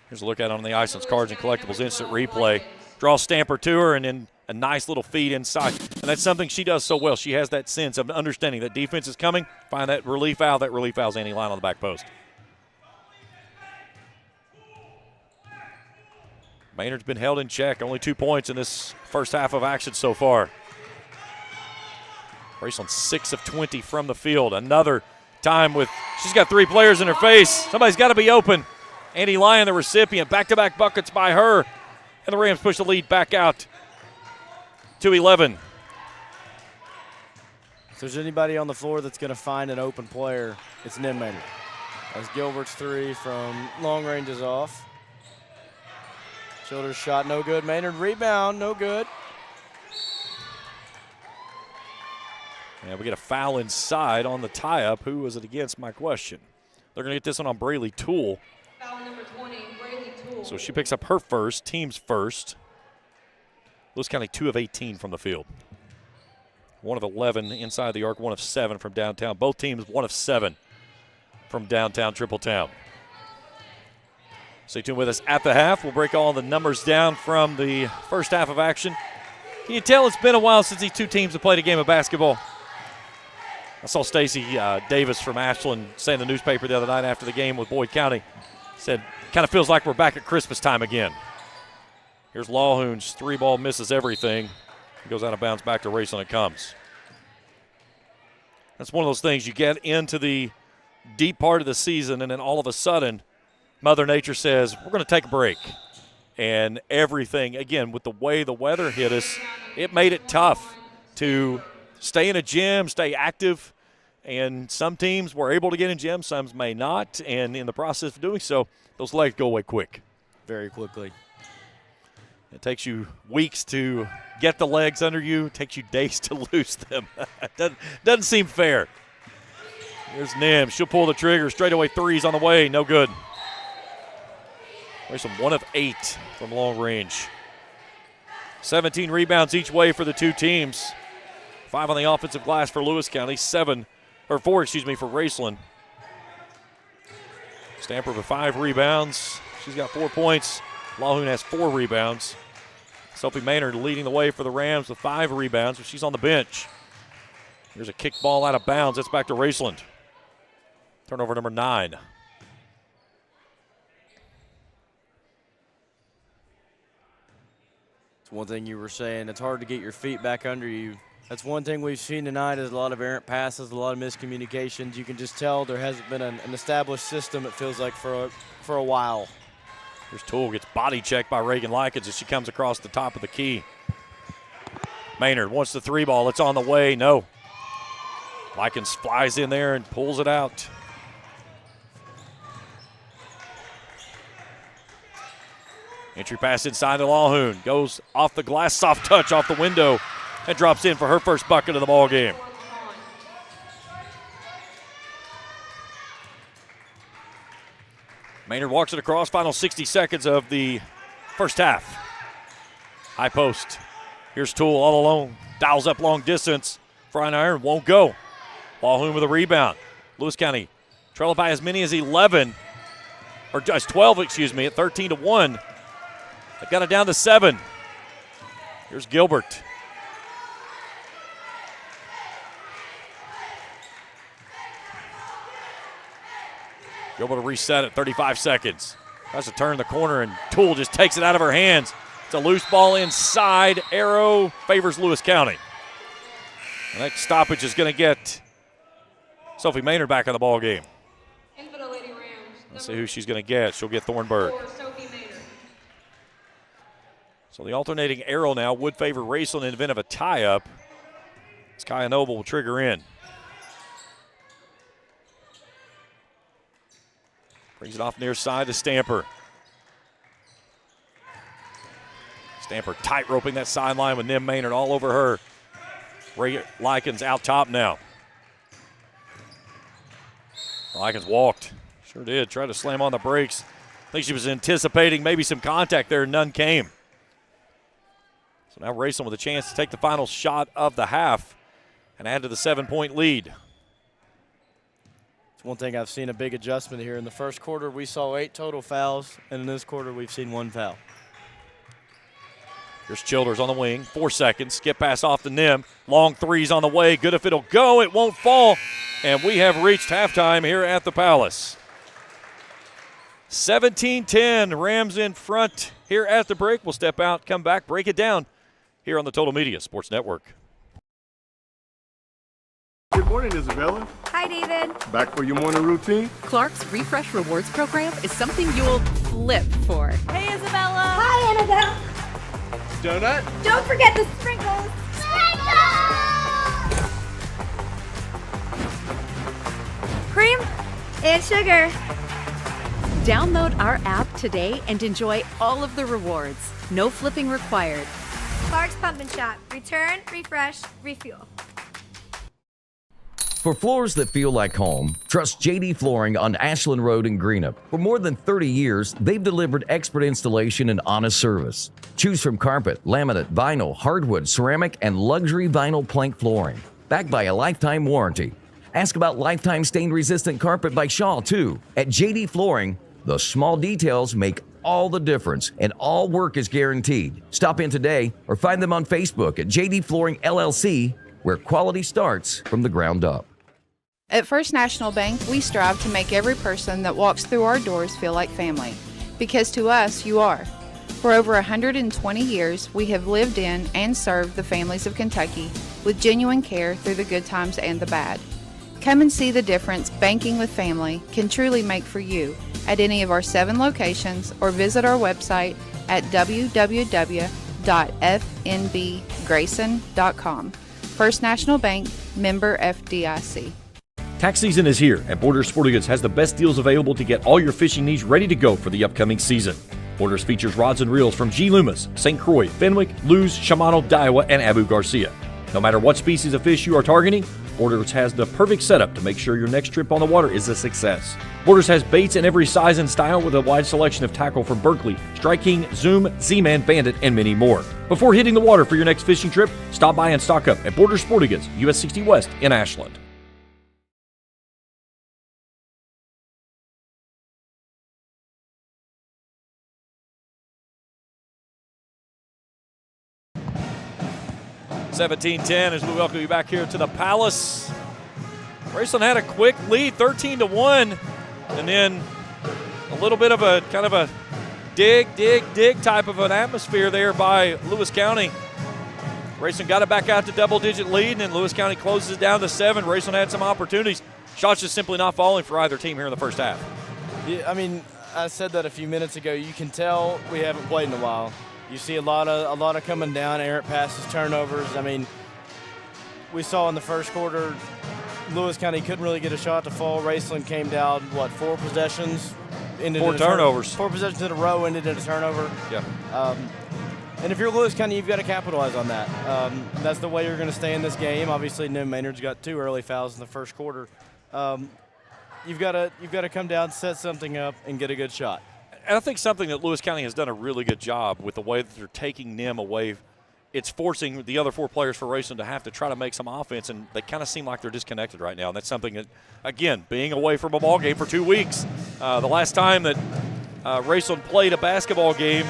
Here's a look at it on the Iceland's Cards and Collectibles instant replay. Draw Stamper to her and then a nice little feed inside. And that's something she does so well. She has that sense of understanding that defense is coming. Find that relief foul. That relief foul's Annie Lyon on the back post. Maynard's been held in check. Only 2 points in this first half of action so far. Raceland 6 of 20 from the field. Another time with, she's got 3 players in her face. Somebody's got to be open. Annie Lyon, the recipient. Back-to-back buckets by her. And the Rams push the lead back out to 11. If there's anybody on the floor that's going to find an open player, it's Nim Maynard. As Gilbert's 3 from long range is off. Childers shot no good. Maynard rebound, no good. And we get a foul inside on the tie-up. Who was it against, my question. They're going to get this one on Braylee Toole. Foul number 20, Braylee Toole. So she picks up her first, team's first. Lewis County 2 of 18 from the field. 1 of 11 inside the arc, 1 of 7 from downtown. Both teams 1 of 7 from downtown Tripletown. Stay tuned with us at the half. We'll break all the numbers down from the first half of action. Can you tell it's been a while since these two teams have played a game of basketball? I saw Stacy Davis from Ashland say in the newspaper the other night after the game with Boyd County, said, kind of feels like we're back at Christmas time again. Here's Lawhoon's 3-ball misses everything. Goes out of bounds, back to Raceland it comes. That's one of those things. You get into the deep part of the season, and then all of a sudden, Mother Nature says, we're going to take a break. And everything, again, with the way the weather hit us, it made it tough to stay in a gym, stay active. And some teams were able to get in gyms, some may not. And in the process of doing so, those legs go away quick. Very quickly. It takes you weeks to get the legs under you. It takes you days to lose them. doesn't seem fair. Here's Nim. She'll pull the trigger. Straightaway threes on the way. No good. There's some 1 of 8 from long range. 17 rebounds each way for the two teams. 5 on the offensive glass for Lewis County. 4 for Raceland. Stamper with 5 rebounds. She's got 4 points. Lahoon has 4 rebounds. Sophie Maynard leading the way for the Rams with 5 rebounds, but she's on the bench. Here's a kick ball out of bounds. That's back to Raceland. Turnover number 9. It's one thing you were saying. It's hard to get your feet back under you. That's one thing we've seen tonight is a lot of errant passes, a lot of miscommunications. You can just tell there hasn't been an established system, it feels like, for a while. Here's Toole, gets body checked by Reagan Likens as she comes across the top of the key. Maynard wants the 3 ball. It's on the way. No. Likens flies in there and pulls it out. Entry pass inside to Lahoon. Goes off the glass, soft touch off the window, and drops in for her first bucket of the ball game. Maynard walks it across, final 60 seconds of the first half. High post. Here's Toole all alone. Dials up long distance. Frying iron won't go. Lahoon with a rebound. Lewis County trail by as many as 11, or just 12, at 13-1. They've got it down to 7. Here's Gilbert. Able to reset at 35 seconds. Tries to turn the corner, and Toole just takes it out of her hands. It's a loose ball inside. Arrow favors Lewis County. The next stoppage is going to get Sophie Maynard back in the ball game. Let's see who she's going to get. She'll get Thornburg. So the alternating arrow now would favor Raceland in the event of a tie-up. Kaya Noble will trigger in. Brings it off near side to Stamper. Stamper tight roping that sideline with Nim Maynard all over her. Ray Likens out top now. Likens walked. Sure did. Tried to slam on the brakes. I think she was anticipating maybe some contact there. None came. So now Raceland with a chance to take the final shot of the half and add to the 7-point lead. One thing I've seen a big adjustment here. In the first quarter, we saw 8 total fouls, and in this quarter, we've seen 1 foul. Here's Childers on the wing, 4 seconds. Skip pass off to Nim. Long threes on the way. Good if it'll go. It won't fall. And we have reached halftime here at the Palace. 17-10. Rams in front here at the break. We'll step out, come back, break it down here on the Total Media Sports Network. Good morning, Isabella. Hi, David. Back for your morning routine? Clark's Refresh Rewards program is something you'll flip for. Hey, Isabella. Hi, Annabelle. Donut? Don't forget the sprinkles. Cream and sugar. Download our app today and enjoy all of the rewards. No flipping required. Clark's Pump and Shop. Return, refresh, refuel. For floors that feel like home, trust JD Flooring on Ashland Road in Greenup. For more than 30 years, they've delivered expert installation and honest service. Choose from carpet, laminate, vinyl, hardwood, ceramic, and luxury vinyl plank flooring. Backed by a lifetime warranty. Ask about lifetime stain-resistant carpet by Shaw, too. At JD Flooring, the small details make all the difference, and all work is guaranteed. Stop in today or find them on Facebook at JD Flooring LLC, where quality starts from the ground up. At First National Bank, we strive to make every person that walks through our doors feel like family. Because to us, you are. For over 120 years, we have lived in and served the families of Kentucky with genuine care through the good times and the bad. Come and see the difference banking with family can truly make for you at any of our 7 locations or visit our website at www.fnbgrayson.com. First National Bank, member FDIC. Tax season is here, and Borders Sporting Goods has the best deals available to get all your fishing needs ready to go for the upcoming season. Borders features rods and reels from G. Loomis, St. Croix, Fenwick, Lewes, Shimano, Daiwa, and Abu Garcia. No matter what species of fish you are targeting, Borders has the perfect setup to make sure your next trip on the water is a success. Borders has baits in every size and style with a wide selection of tackle from Berkley, Strike King, Zoom, Z-Man, Bandit, and many more. Before hitting the water for your next fishing trip, stop by and stock up at Borders Sporting Goods, US 60 West in Ashland. (17-10) as we welcome you back here to the Palace. Raceland had a quick lead, 13-1, and then a little bit of a kind of a dig type of an atmosphere there by Lewis County. Raceland got it back out to double-digit lead, and then Lewis County closes it down to 7. Raceland had some opportunities. Shots just simply not falling for either team here in the first half. Yeah, I mean, I said that a few minutes ago. You can tell we haven't played in a while. You see a lot of coming down, errant passes, turnovers. I mean, we saw in the first quarter, Lewis County couldn't really get a shot to fall. Raceland came down, 4 possessions? 4 turnovers. 4 possessions in a row ended in a turnover. Yeah. And if you're Lewis County, you've got to capitalize on that. That's the way you're going to stay in this game. Obviously, Nim Maynard's got 2 early fouls in the first quarter. You've got to come down, set something up, and get a good shot. And I think something that Lewis County has done a really good job with the way that they're taking Nim away, it's forcing the other 4 players for Raceland to have to try to make some offense, and they kind of seem like they're disconnected right now. And that's something that, again, being away from a ball game for 2 weeks, the last time that Raceland played a basketball game,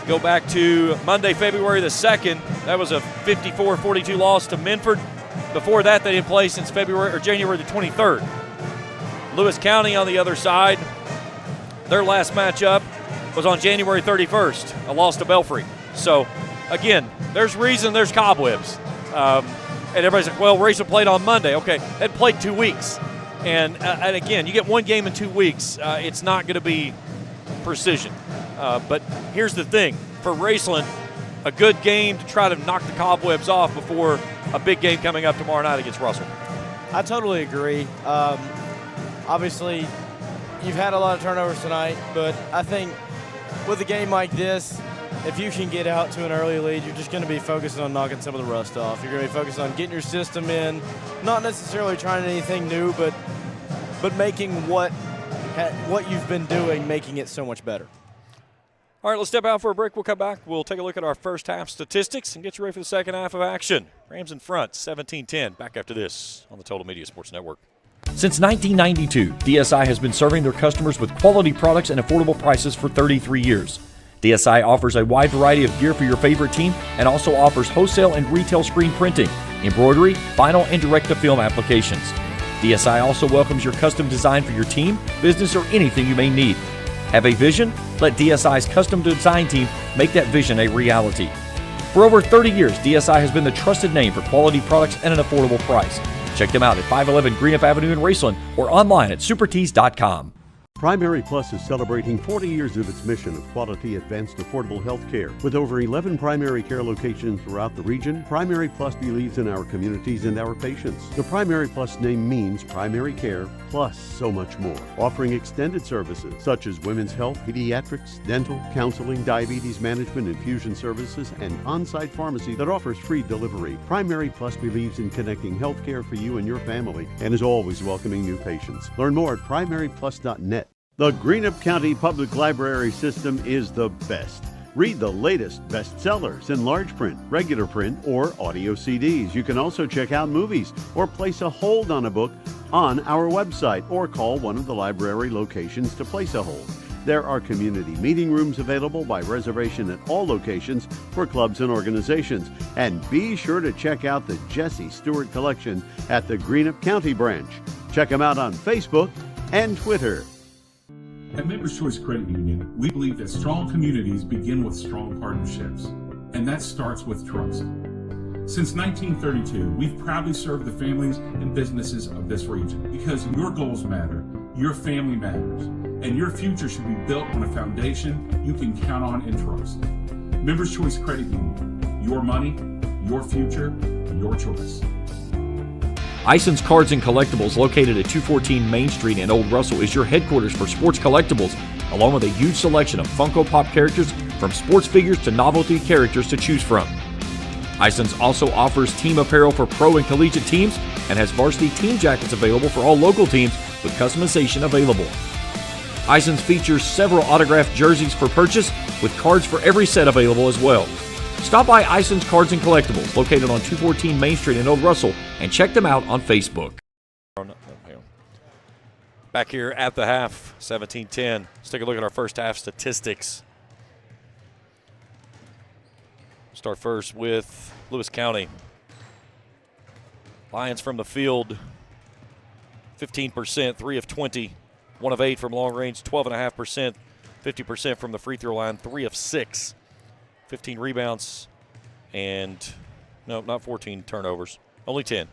go back to Monday, February the 2nd, that was a 54-42 loss to Minford. Before that, they didn't play since January the 23rd. Lewis County on the other side, their last matchup was on January 31st, a loss to Belfry. So, again, there's reason, there's cobwebs. And everybody's like, well, Raceland played on Monday. Okay, they played 2 weeks. And again, you get 1 game in 2 weeks, it's not going to be precision. But here's the thing. For Raceland, a good game to try to knock the cobwebs off before a big game coming up tomorrow night against Russell. I totally agree. Obviously, you've had a lot of turnovers tonight, but I think with a game like this, if you can get out to an early lead, you're just going to be focused on knocking some of the rust off. You're going to be focused on getting your system in, not necessarily trying anything new, but making what you've been doing, making it so much better. All right, let's step out for a break. We'll come back. We'll take a look at our first half statistics and get you ready for the second half of action. Rams in front, 17-10. Back after this on the Total Media Sports Network. Since 1992, DSI has been serving their customers with quality products and affordable prices for 33 years. DSI offers a wide variety of gear for your favorite team and also offers wholesale and retail screen printing, embroidery, vinyl, and direct-to-film applications. DSI also welcomes your custom design for your team, business, or anything you may need. Have a vision? Let DSI's custom design team make that vision a reality. For over 30 years, DSI has been the trusted name for quality products and an affordable price. Check them out at 511 Greenup Avenue in Raceland or online at supertees.com. Primary Plus is celebrating 40 years of its mission of quality, advanced, affordable health care. With over 11 primary care locations throughout the region, Primary Plus believes in our communities and our patients. The Primary Plus name means primary care plus so much more, offering extended services such as women's health, pediatrics, dental, counseling, diabetes management, infusion services, and on-site pharmacy that offers free delivery. Primary Plus believes in connecting health care for you and your family and is always welcoming new patients. Learn more at primaryplus.net. The Greenup County Public Library System is the best. Read the latest bestsellers in large print, regular print, or audio CDs. You can also check out movies or place a hold on a book on our website or call one of the library locations to place a hold. There are community meeting rooms available by reservation at all locations for clubs and organizations. And be sure to check out the Jesse Stewart collection at the Greenup County branch. Check them out on Facebook and Twitter. At Members Choice Credit Union, we believe that strong communities begin with strong partnerships, and that starts with trust. Since 1932, we've proudly served the families and businesses of this region because your goals matter, your family matters, and your future should be built on a foundation you can count on and trust. Members Choice Credit Union, your money, your future, your choice. Ison's Cards and Collectibles, located at 214 Main Street in Old Russell, is your headquarters for sports collectibles, along with a huge selection of Funko Pop characters from sports figures to novelty characters to choose from. Ison's also offers team apparel for pro and collegiate teams and has varsity team jackets available for all local teams with customization available. Ison's features several autographed jerseys for purchase with cards for every set available as well. Stop by Ison's Cards and Collectibles, located on 214 Main Street in Old Russell, and check them out on Facebook. Back here at the half, 17-10. Let's take a look at our first half statistics. Start first with Lewis County. Lions from the field, 15%, 3 of 20, 1 of 8 from long range, 12.5%, 50% from the free throw line, 3 of 6. 15 rebounds, and no, not 14 turnovers. Only 10.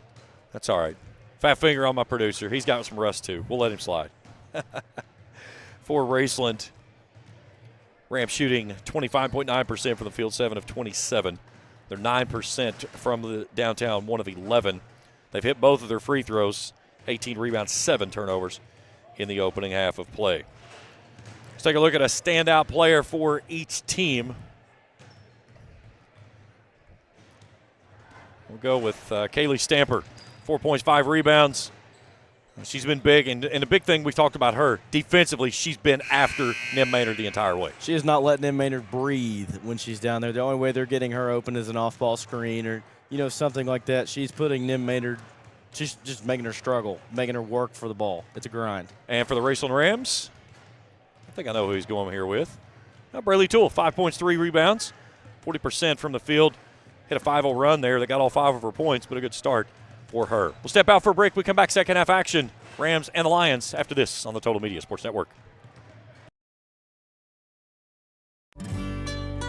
That's all right. Fat finger on my producer. He's got some rust, too. We'll let him slide. For Raceland, Rams shooting 25.9% from the field, 7 of 27. They're 9% from the downtown, 1 of 11. They've hit both of their free throws, 18 rebounds, 7 turnovers in the opening half of play. Let's take a look at a standout player for each team. We'll go with Kaylee Stamper, 4 points, 5 rebounds. She's been big, and the big thing we've talked about her, defensively, she's been after Nim Maynard the entire way. She is not letting Nim Maynard breathe when she's down there. The only way they're getting her open is an off-ball screen or, something like that. She's putting Nim Maynard, she's just making her struggle, making her work for the ball. It's a grind. And for the Raceland Rams, I think I know who he's going here with. Braley Toole, 5 points, 3 rebounds, 40% from the field. Hit a 5-0 run there. They got all 5 of her points, but a good start for her. We'll step out for a break. We come back second half action. Rams and the Lions after this on the Total Media Sports Network.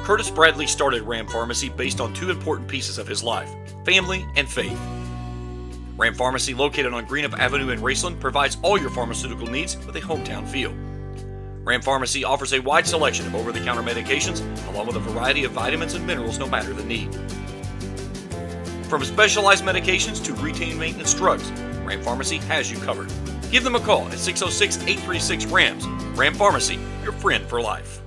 Curtis Bradley started Ram Pharmacy based on 2 important pieces of his life, family and faith. Ram Pharmacy, located on Greenup Avenue in Raceland, provides all your pharmaceutical needs with a hometown feel. Ram Pharmacy offers a wide selection of over-the-counter medications, along with a variety of vitamins and minerals no matter the need. From specialized medications to routine maintenance drugs, Ram Pharmacy has you covered. Give them a call at 606-836-RAMS. Ram Pharmacy, your friend for life.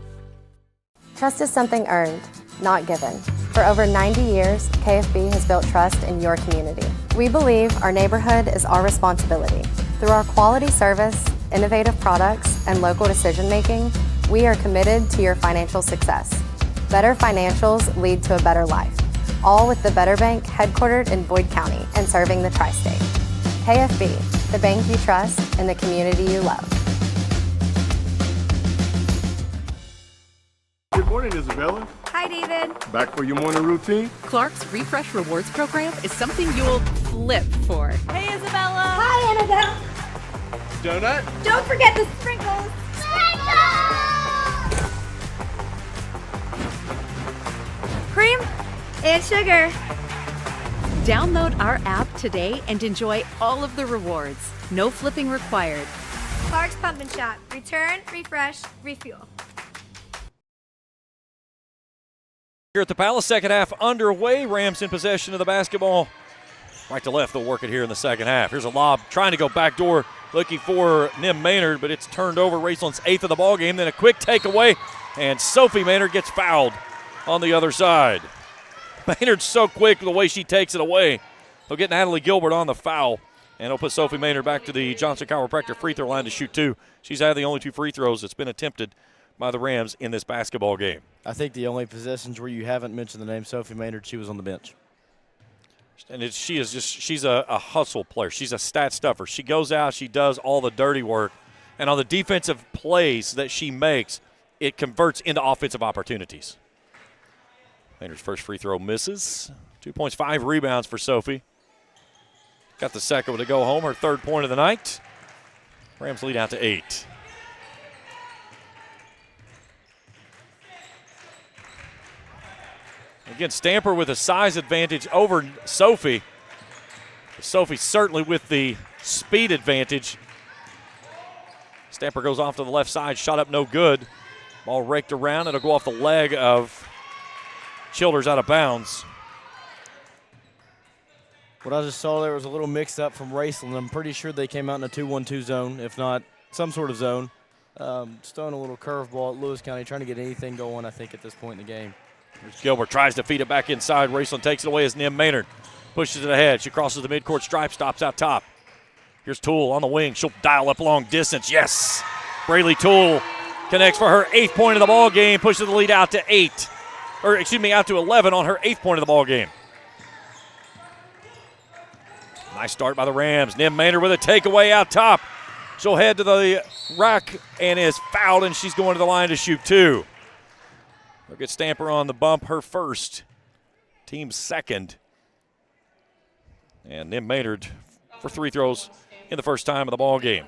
Trust is something earned, not given. For over 90 years, KFB has built trust in your community. We believe our neighborhood is our responsibility. Through our quality service, innovative products, and local decision-making, we are committed to your financial success. Better financials lead to a better life. All with the Better Bank, headquartered in Boyd County and serving the tri-state. KFB, the bank you trust and the community you love. Good morning, Isabella. Hi, David. Back for your morning routine? Clark's Refresh Rewards program is something you'll flip for. Hey, Isabella. Hi, Annabelle. Donut? Don't forget the sprinkles. Cream and sugar. Download our app today and enjoy all of the rewards. No flipping required. Clark's Pump and Shop. Return, refresh, refuel. Here at the Palace, second half underway. Rams in possession of the basketball. Right to left, they'll work it here in the second half. Here's a lob, trying to go backdoor, looking for Nim Maynard, but it's turned over. Raceland's 8th of the ball game. Then a quick takeaway, and Sophie Maynard gets fouled on the other side. Maynard's so quick the way she takes it away. They'll get Natalie Gilbert on the foul, and it'll put Sophie Maynard back to the Johnson Chiropractor free throw line to shoot 2. She's had the only 2 free throws that's been attempted by the Rams in this basketball game. I think the only possessions where you haven't mentioned the name Sophie Maynard, she was on the bench. And she's a hustle player. She's a stat stuffer. She goes out, she does all the dirty work, and on the defensive plays that she makes, it converts into offensive opportunities. Maynard's first free throw misses. 2 points, 5 rebounds for Sophie. Got the second one to go home, her 3rd point of the night. Rams lead out to 8. Again, Stamper with a size advantage over Sophie. Sophie certainly with the speed advantage. Stamper goes off to the left side, shot up no good. Ball raked around. It'll go off the leg of Childers out of bounds. What I just saw there was a little mix-up from Raceland. I'm pretty sure they came out in a 2-1-2 zone, if not some sort of zone. Just throwing a little curveball at Lewis County, trying to get anything going, I think, at this point in the game. Here's Gilbert, tries to feed it back inside. Raceland takes it away as Nim Maynard pushes it ahead. She crosses the midcourt stripe, stops out top. Here's Toole on the wing. She'll dial up long distance. Yes! Braylee Toole connects for her 8th point of the ball game, pushes the lead out to out to 11 on her 8th point of the ball game. Nice start by the Rams. Nim Maynard with a takeaway out top. She'll head to the rack and is fouled, and she's going to the line to shoot 2. Look at Stamper on the bump, her first, team second. And Nim Maynard for 3 throws in the first time of the ball game.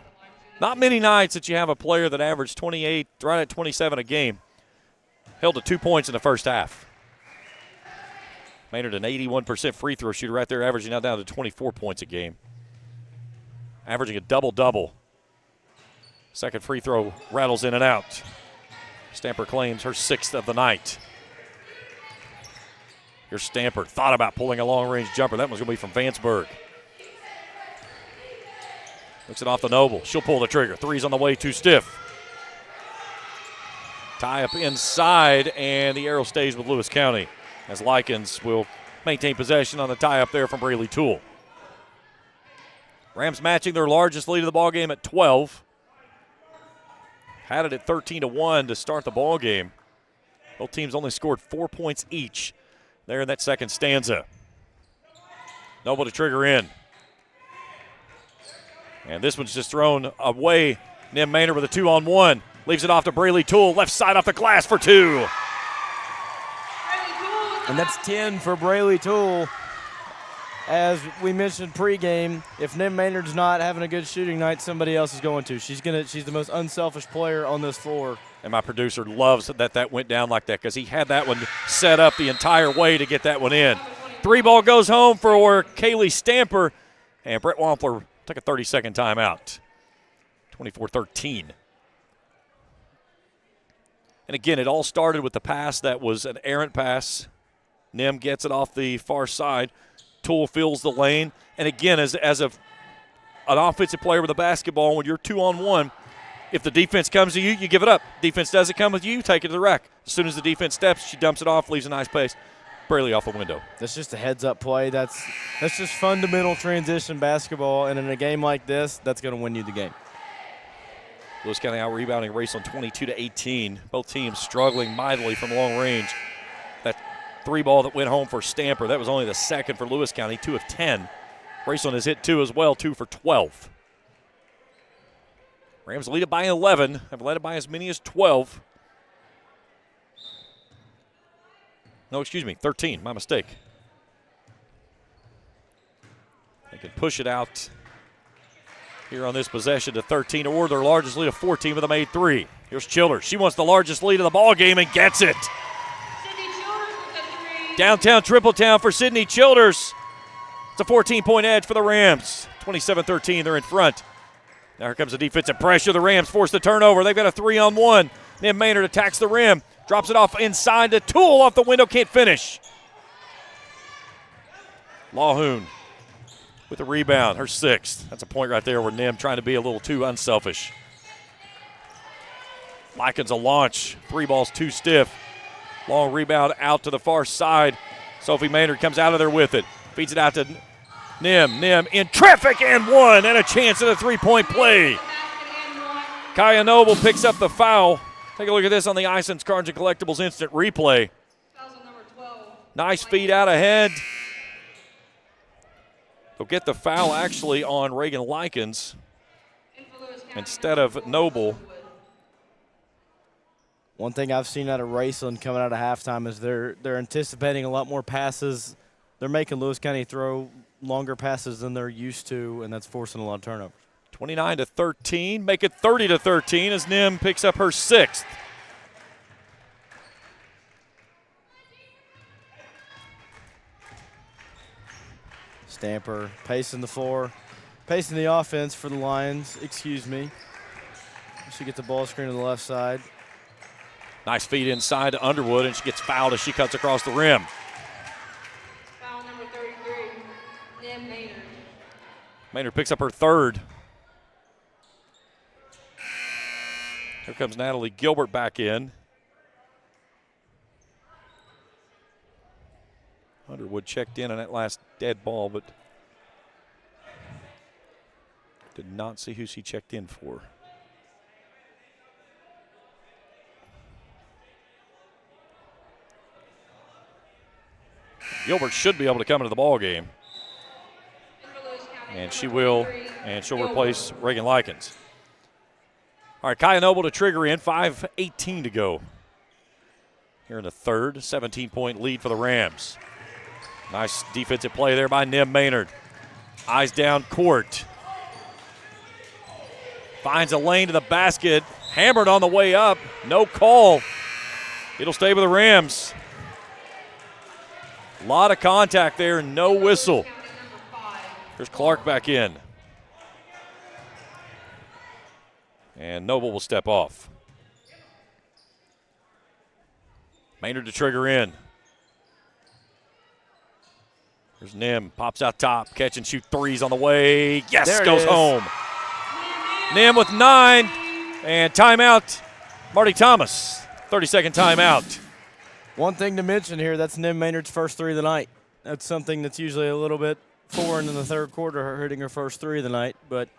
Not many nights that you have a player that averaged 28, right at 27 a game, held to 2 points in the first half. Maynard, an 81% free throw shooter right there, averaging now down to 24 points a game. Averaging a double-double. Second free throw rattles in and out. Stamper claims her 6th of the night. Here's Stamper. Thought about pulling a long-range jumper. That one's going to be from Vanceburg. Looks it off the Noble. She'll pull the trigger. 3's on the way, too stiff. Tie up inside, and the arrow stays with Lewis County as Likens will maintain possession on the tie-up there from Braylee Toole. Rams matching their largest lead of the ballgame at 12. Had it at 13-1 to start the ballgame. Both teams only scored 4 points each there in that second stanza. Noble to trigger in. And this one's just thrown away. Nim Maynard with a 2-on-1. Leaves it off to Braylee Toole. Left side off the glass for 2. And that's 10 for Braylee Toole. As we mentioned pregame, if Nim Maynard's not having a good shooting night, somebody else is going to. She's the most unselfish player on this floor. And my producer loves that went down like that because he had that one set up the entire way to get that one in. 3 ball goes home for Kaylee Stamper, and Brett Wampler took a 30-second timeout. 24-13. And again, it all started with the pass that was an errant pass. Nim gets it off the far side. Toole fills the lane. And again, as an offensive player with a basketball, when you're 2-on-1, if the defense comes to you, you give it up. Defense doesn't come with you, take it to the rack. As soon as the defense steps, she dumps it off, leaves a nice pace. Braylee off the window. That's just a heads-up play. That's just fundamental transition basketball, and in a game like this, that's going to win you the game. Lewis County out rebounding Raceland 22-18. Both teams struggling mightily from long range. That 3 ball that went home for Stamper, that was only the second for Lewis County, 2 of 10. Raceland has hit 2 as well, 2 for 12. Rams lead it by 11, have led it by as many as 12. No, excuse me, 13, my mistake. They can push it out here on this possession to 13, or their largest lead of 14 with a made 3. Here's Childers. She wants the largest lead of the ball game and gets it. Downtown Tripletown for Sydney Childers. It's a 14-point edge for the Rams. 27-13, they're in front. Now here comes the defensive pressure. The Rams force the turnover. They've got a 3-on-1. Nim Maynard attacks the rim. Drops it off inside to Toole off the window. Can't finish. Lahoon with the rebound. Her 6th. That's a point right there where Nim trying to be a little too unselfish. Likens a launch. 3 balls too stiff. Long rebound out to the far side. Sophie Maynard comes out of there with it. Feeds it out to Nim. Nim in traffic and 1, and a chance at a 3-point play. Kaya Noble picks up the foul. Take a look at this on the Isons Cards and Collectibles instant replay. Nice feed out ahead. They'll get the foul actually on Reagan Likens instead of Noble. One thing I've seen out of Raceland coming out of halftime is they're anticipating a lot more passes. They're making Lewis County throw longer passes than they're used to, and that's forcing a lot of turnovers. 29-13, make it 30-13 as Nim picks up her 6th. Stamper pacing the floor, pacing the offense for the Lions. Excuse me. She gets the ball screen to the left side. Nice feed inside to Underwood, and she gets fouled as she cuts across the rim. Foul number 33, Nim Maynard. Maynard picks up her third. Here comes Natalie Gilbert back in. Underwood checked in on that last dead ball, but did not see who she checked in for. Gilbert should be able to come into the ball game. And she will, and she'll replace Reagan Likens. All right, Kaya Noble to trigger in, 5:18 to go. Here in the third, 17-point lead for the Rams. Nice defensive play there by Nim Maynard. Eyes down court. Finds a lane to the basket. Hammered on the way up. No call. It'll stay with the Rams. A lot of contact there, no whistle. Here's Clark back in. And Noble will step off. Maynard to trigger in. Here's Nim, pops out top, catch and shoot threes on the way. Yes, goes home. Nim with 9, and timeout, Marty Thomas. 30-second timeout. One thing to mention here, that's Nim Maynard's first three of the night. That's something that's usually a little bit foreign in the third quarter, her hitting her first three of the night, but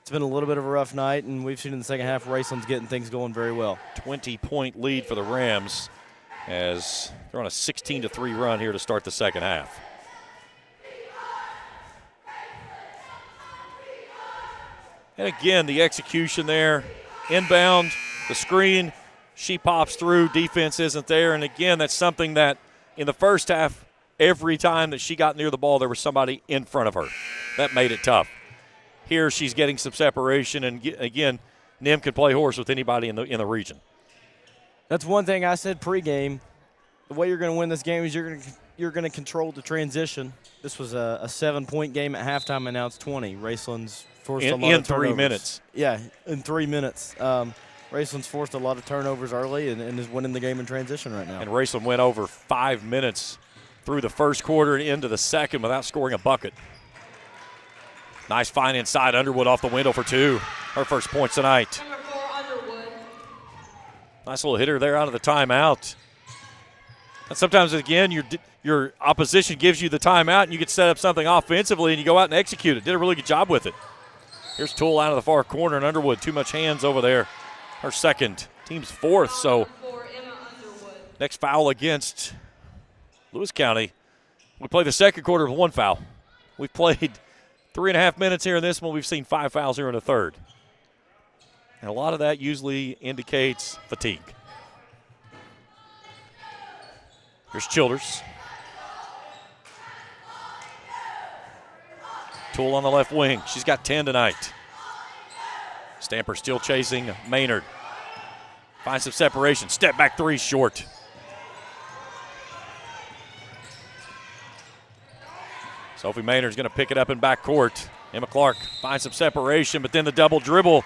it's been a little bit of a rough night, and we've seen in the second half Raceland's getting things going very well. 20-point lead for the Rams as they're on a 16-3 run here to start the second half. And again, the execution there, inbound, the screen, she pops through, defense isn't there. And again, that's something that in the first half, every time that she got near the ball, there was somebody in front of her. That made it tough. Here she's getting some separation, and again, Nim can play horse with anybody in the region. That's one thing I said pregame. The way you're going to win this game is you're going to control the transition. This was a 7-point game at halftime, and now it's 20. Raceland's forced a lot of turnovers. In 3 minutes. Yeah, in 3 minutes. Raceland's forced a lot of turnovers early and is winning the game in transition right now. And Raceland went over 5 minutes through the first quarter and into the second without scoring a bucket. Nice find inside. Underwood off the window for 2. Her first points tonight. Number 4, Underwood. Nice little hitter there out of the timeout. And sometimes, again, your opposition gives you the timeout and you get set up something offensively and you go out and execute it. Did a really good job with it. Here's Toole out of the far corner, and Underwood, too much hands over there. Her second, team's fourth. So next foul against Lewis County. We play the second quarter with 1 foul. We've played 3.5 minutes here in this one. We've seen 5 fouls here in the third. And a lot of that usually indicates fatigue. Here's Childers. Toole on the left wing. She's got 10 tonight. Stamper still chasing Maynard. Finds some separation. Step back 3 short. Sophie Maynard's going to pick it up in backcourt. Emma Clark finds some separation, but then the double dribble.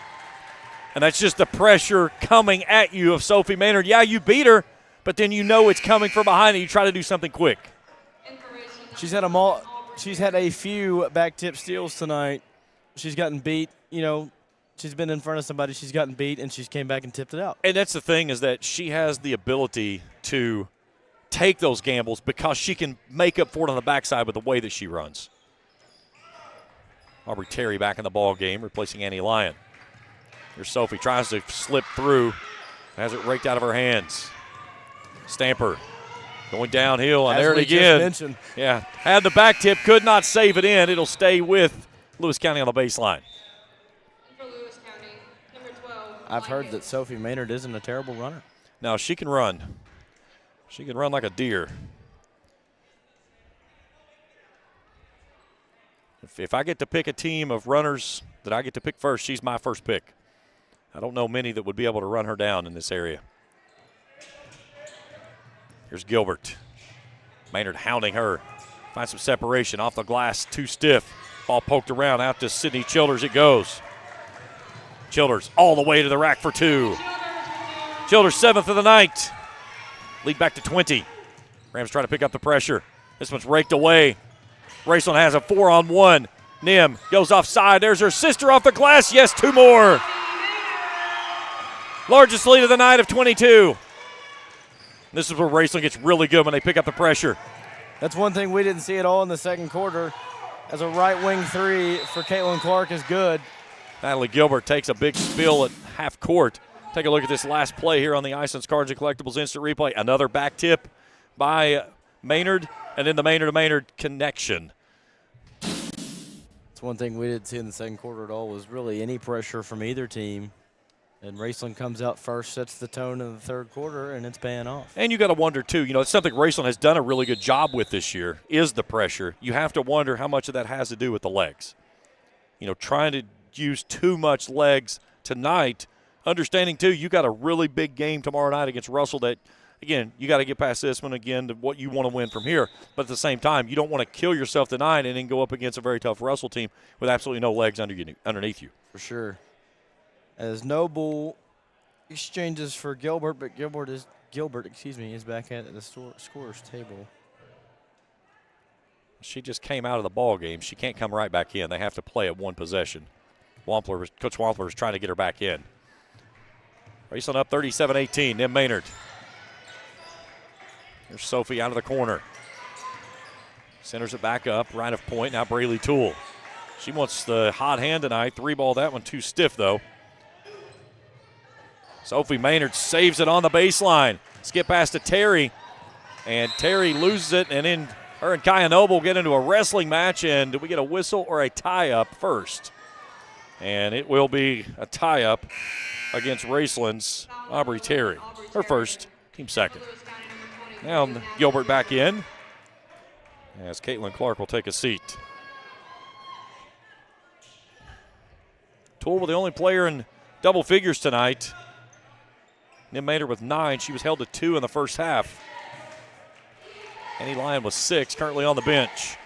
And that's just the pressure coming at you of Sophie Maynard. Yeah, you beat her, but then you know it's coming from behind and you try to do something quick. She's had a few back tip steals tonight. She's gotten beat, she's been in front of somebody, she's gotten beat, and she's came back and tipped it out. And that's the thing, is that she has the ability to take those gambles because she can make up for it on the backside with the way that she runs. Aubrey Terry back in the ball game, replacing Annie Lyon. Here's Sophie, tries to slip through, has it raked out of her hands. Stamper going downhill, and there it again. Yeah, had the back tip, could not save it in. It'll stay with Lewis County on the baseline. I've heard that Sophie Maynard isn't a terrible runner. No, she can run. She can run like a deer. If I get to pick a team of runners that I get to pick first, she's my first pick. I don't know many that would be able to run her down in this area. Here's Gilbert. Maynard hounding her. Find some separation. Off the glass, too stiff. Ball poked around. Out to Sydney Childers it goes. Childers all the way to the rack for two. Childers 7th of the night. Lead back to 20. Rams try to pick up the pressure. This one's raked away. Raceland has a 4-on-1. Nim goes offside. There's her sister off the glass. Yes, 2 more. Largest lead of the night of 22. This is where Raceland gets really good when they pick up the pressure. That's one thing we didn't see at all in the second quarter. As a right wing three for Caitlin Clark is good. Natalie Gilbert takes a big spill at half court. Take a look at this last play here on the Iceland's Cards and Collectibles Instant Replay. Another back tip by Maynard, and then the Maynard-to-Maynard connection. That's one thing we didn't see in the second quarter at all was really any pressure from either team. And Raceland comes out first, sets the tone in the third quarter, and it's paying off. And you got to wonder, too, it's something Raceland has done a really good job with this year, is the pressure. You have to wonder how much of that has to do with the legs. Trying to use too much legs tonight, understanding, too, you got a really big game tomorrow night against Russell that, again, you got to get past this one again to what you want to win from here. But at the same time, you don't want to kill yourself tonight and then go up against a very tough Russell team with absolutely no legs underneath you. For sure. As Noble exchanges for Gilbert, but Gilbert is back at the scorer's table. She just came out of the ball game. She can't come right back in. They have to play at one possession. Coach Wampler is trying to get her back in. Raceland up 37-18. Nim Maynard. Here's Sophie out of the corner. Centers it back up, right of point. Now Braylee Toole. She wants the hot hand tonight. 3-ball, that one too stiff, though. Sophie Maynard saves it on the baseline. Skip pass to Terry, and Terry loses it, and then her and Kaya Noble get into a wrestling match, and do we get a whistle or a tie-up first? And it will be a tie-up against Raceland's Aubrey Terry. Her first, team second. Now Gilbert back in, as Caitlin Clark will take a seat. Toole, the only player in double figures tonight. Nim Maynard with 9. She was held to 2 in the first half. Annie Lyon with 6, currently on the bench.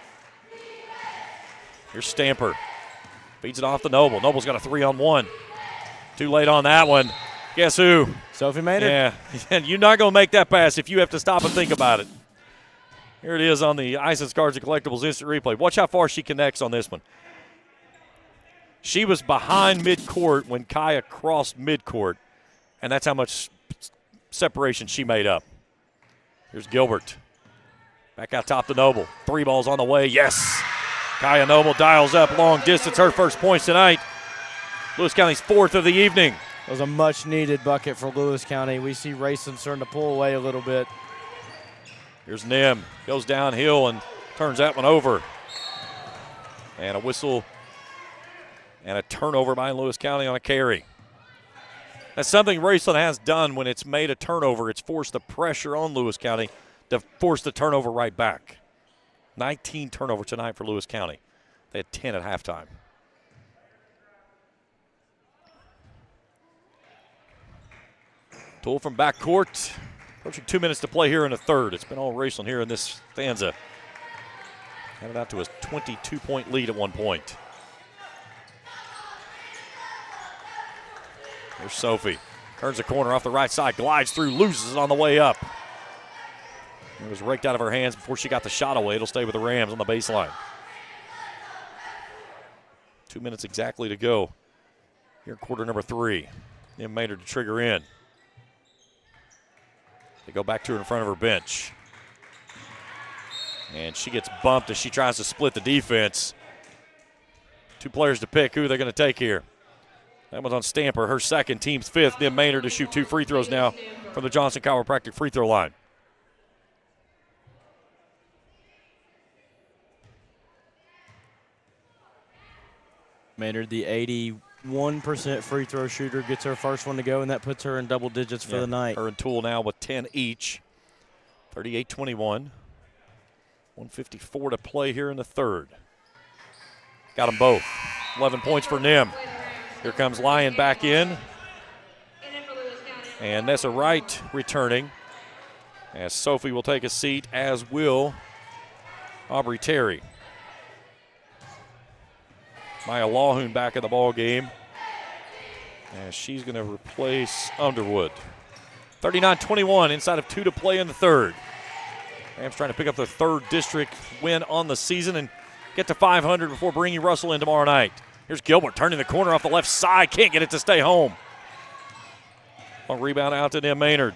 Here's Stamper. Feeds it off to Noble. Noble's got a 3-on-1. Too late on that one. Guess who? Sophie Maynard? Yeah, you're not going to make that pass if you have to stop and think about it. Here it is on the Iceland's Cards and Collectibles Instant Replay. Watch how far she connects on this one. She was behind midcourt when Kaya crossed midcourt, and that's how much separation she made up. Here's Gilbert. Back out top to Noble. 3 balls on the way. Yes! Kaya Noble dials up long distance. Her first points tonight. Lewis County's 4th of the evening. It was a much-needed bucket for Lewis County. We see Raceland starting to pull away a little bit. Here's Nim. Goes downhill and turns that one over. And a whistle and a turnover by Lewis County on a carry. That's something Raceland has done when it's made a turnover. It's forced the pressure on Lewis County to force the turnover right back. 19 turnovers tonight for Lewis County. They had 10 at halftime. Toole from backcourt. Approaching 2 minutes to play here in the third. It's been all Raceland here in this stanza. Had it out to a 22-point lead at one point. There's Sophie. Turns the corner off the right side, glides through, loses it on the way up. It was raked out of her hands before she got the shot away. It'll stay with the Rams on the baseline. 2 minutes exactly to go here in quarter number 3. Nim Maynard to trigger in. They go back to her in front of her bench. And she gets bumped as she tries to split the defense. 2 players to pick. Who are they going to take here? That one's on Stamper, her second, team's 5th. Nim Maynard to shoot 2 free throws now from the Johnson Chiropractic free throw line. Maynard, the 81% free throw shooter, gets her first one to go, and that puts her in double digits for the night. Her and Toole now with 10 each. 38-21. 154 to play here in the third. Got them both. 11 points for Nim. Here comes Lyon back in. And Nessa Wright returning. As Sophie will take a seat, as will Aubrey Terry. Maya Lawhoon back in the ball game. And she's going to replace Underwood. 39-21, inside of 2 to play in the third. Rams trying to pick up their third district win on the season and get to 500 before bringing Russell in tomorrow night. Here's Gilbert turning the corner off the left side. Can't get it to stay home. On rebound out to Nim Maynard.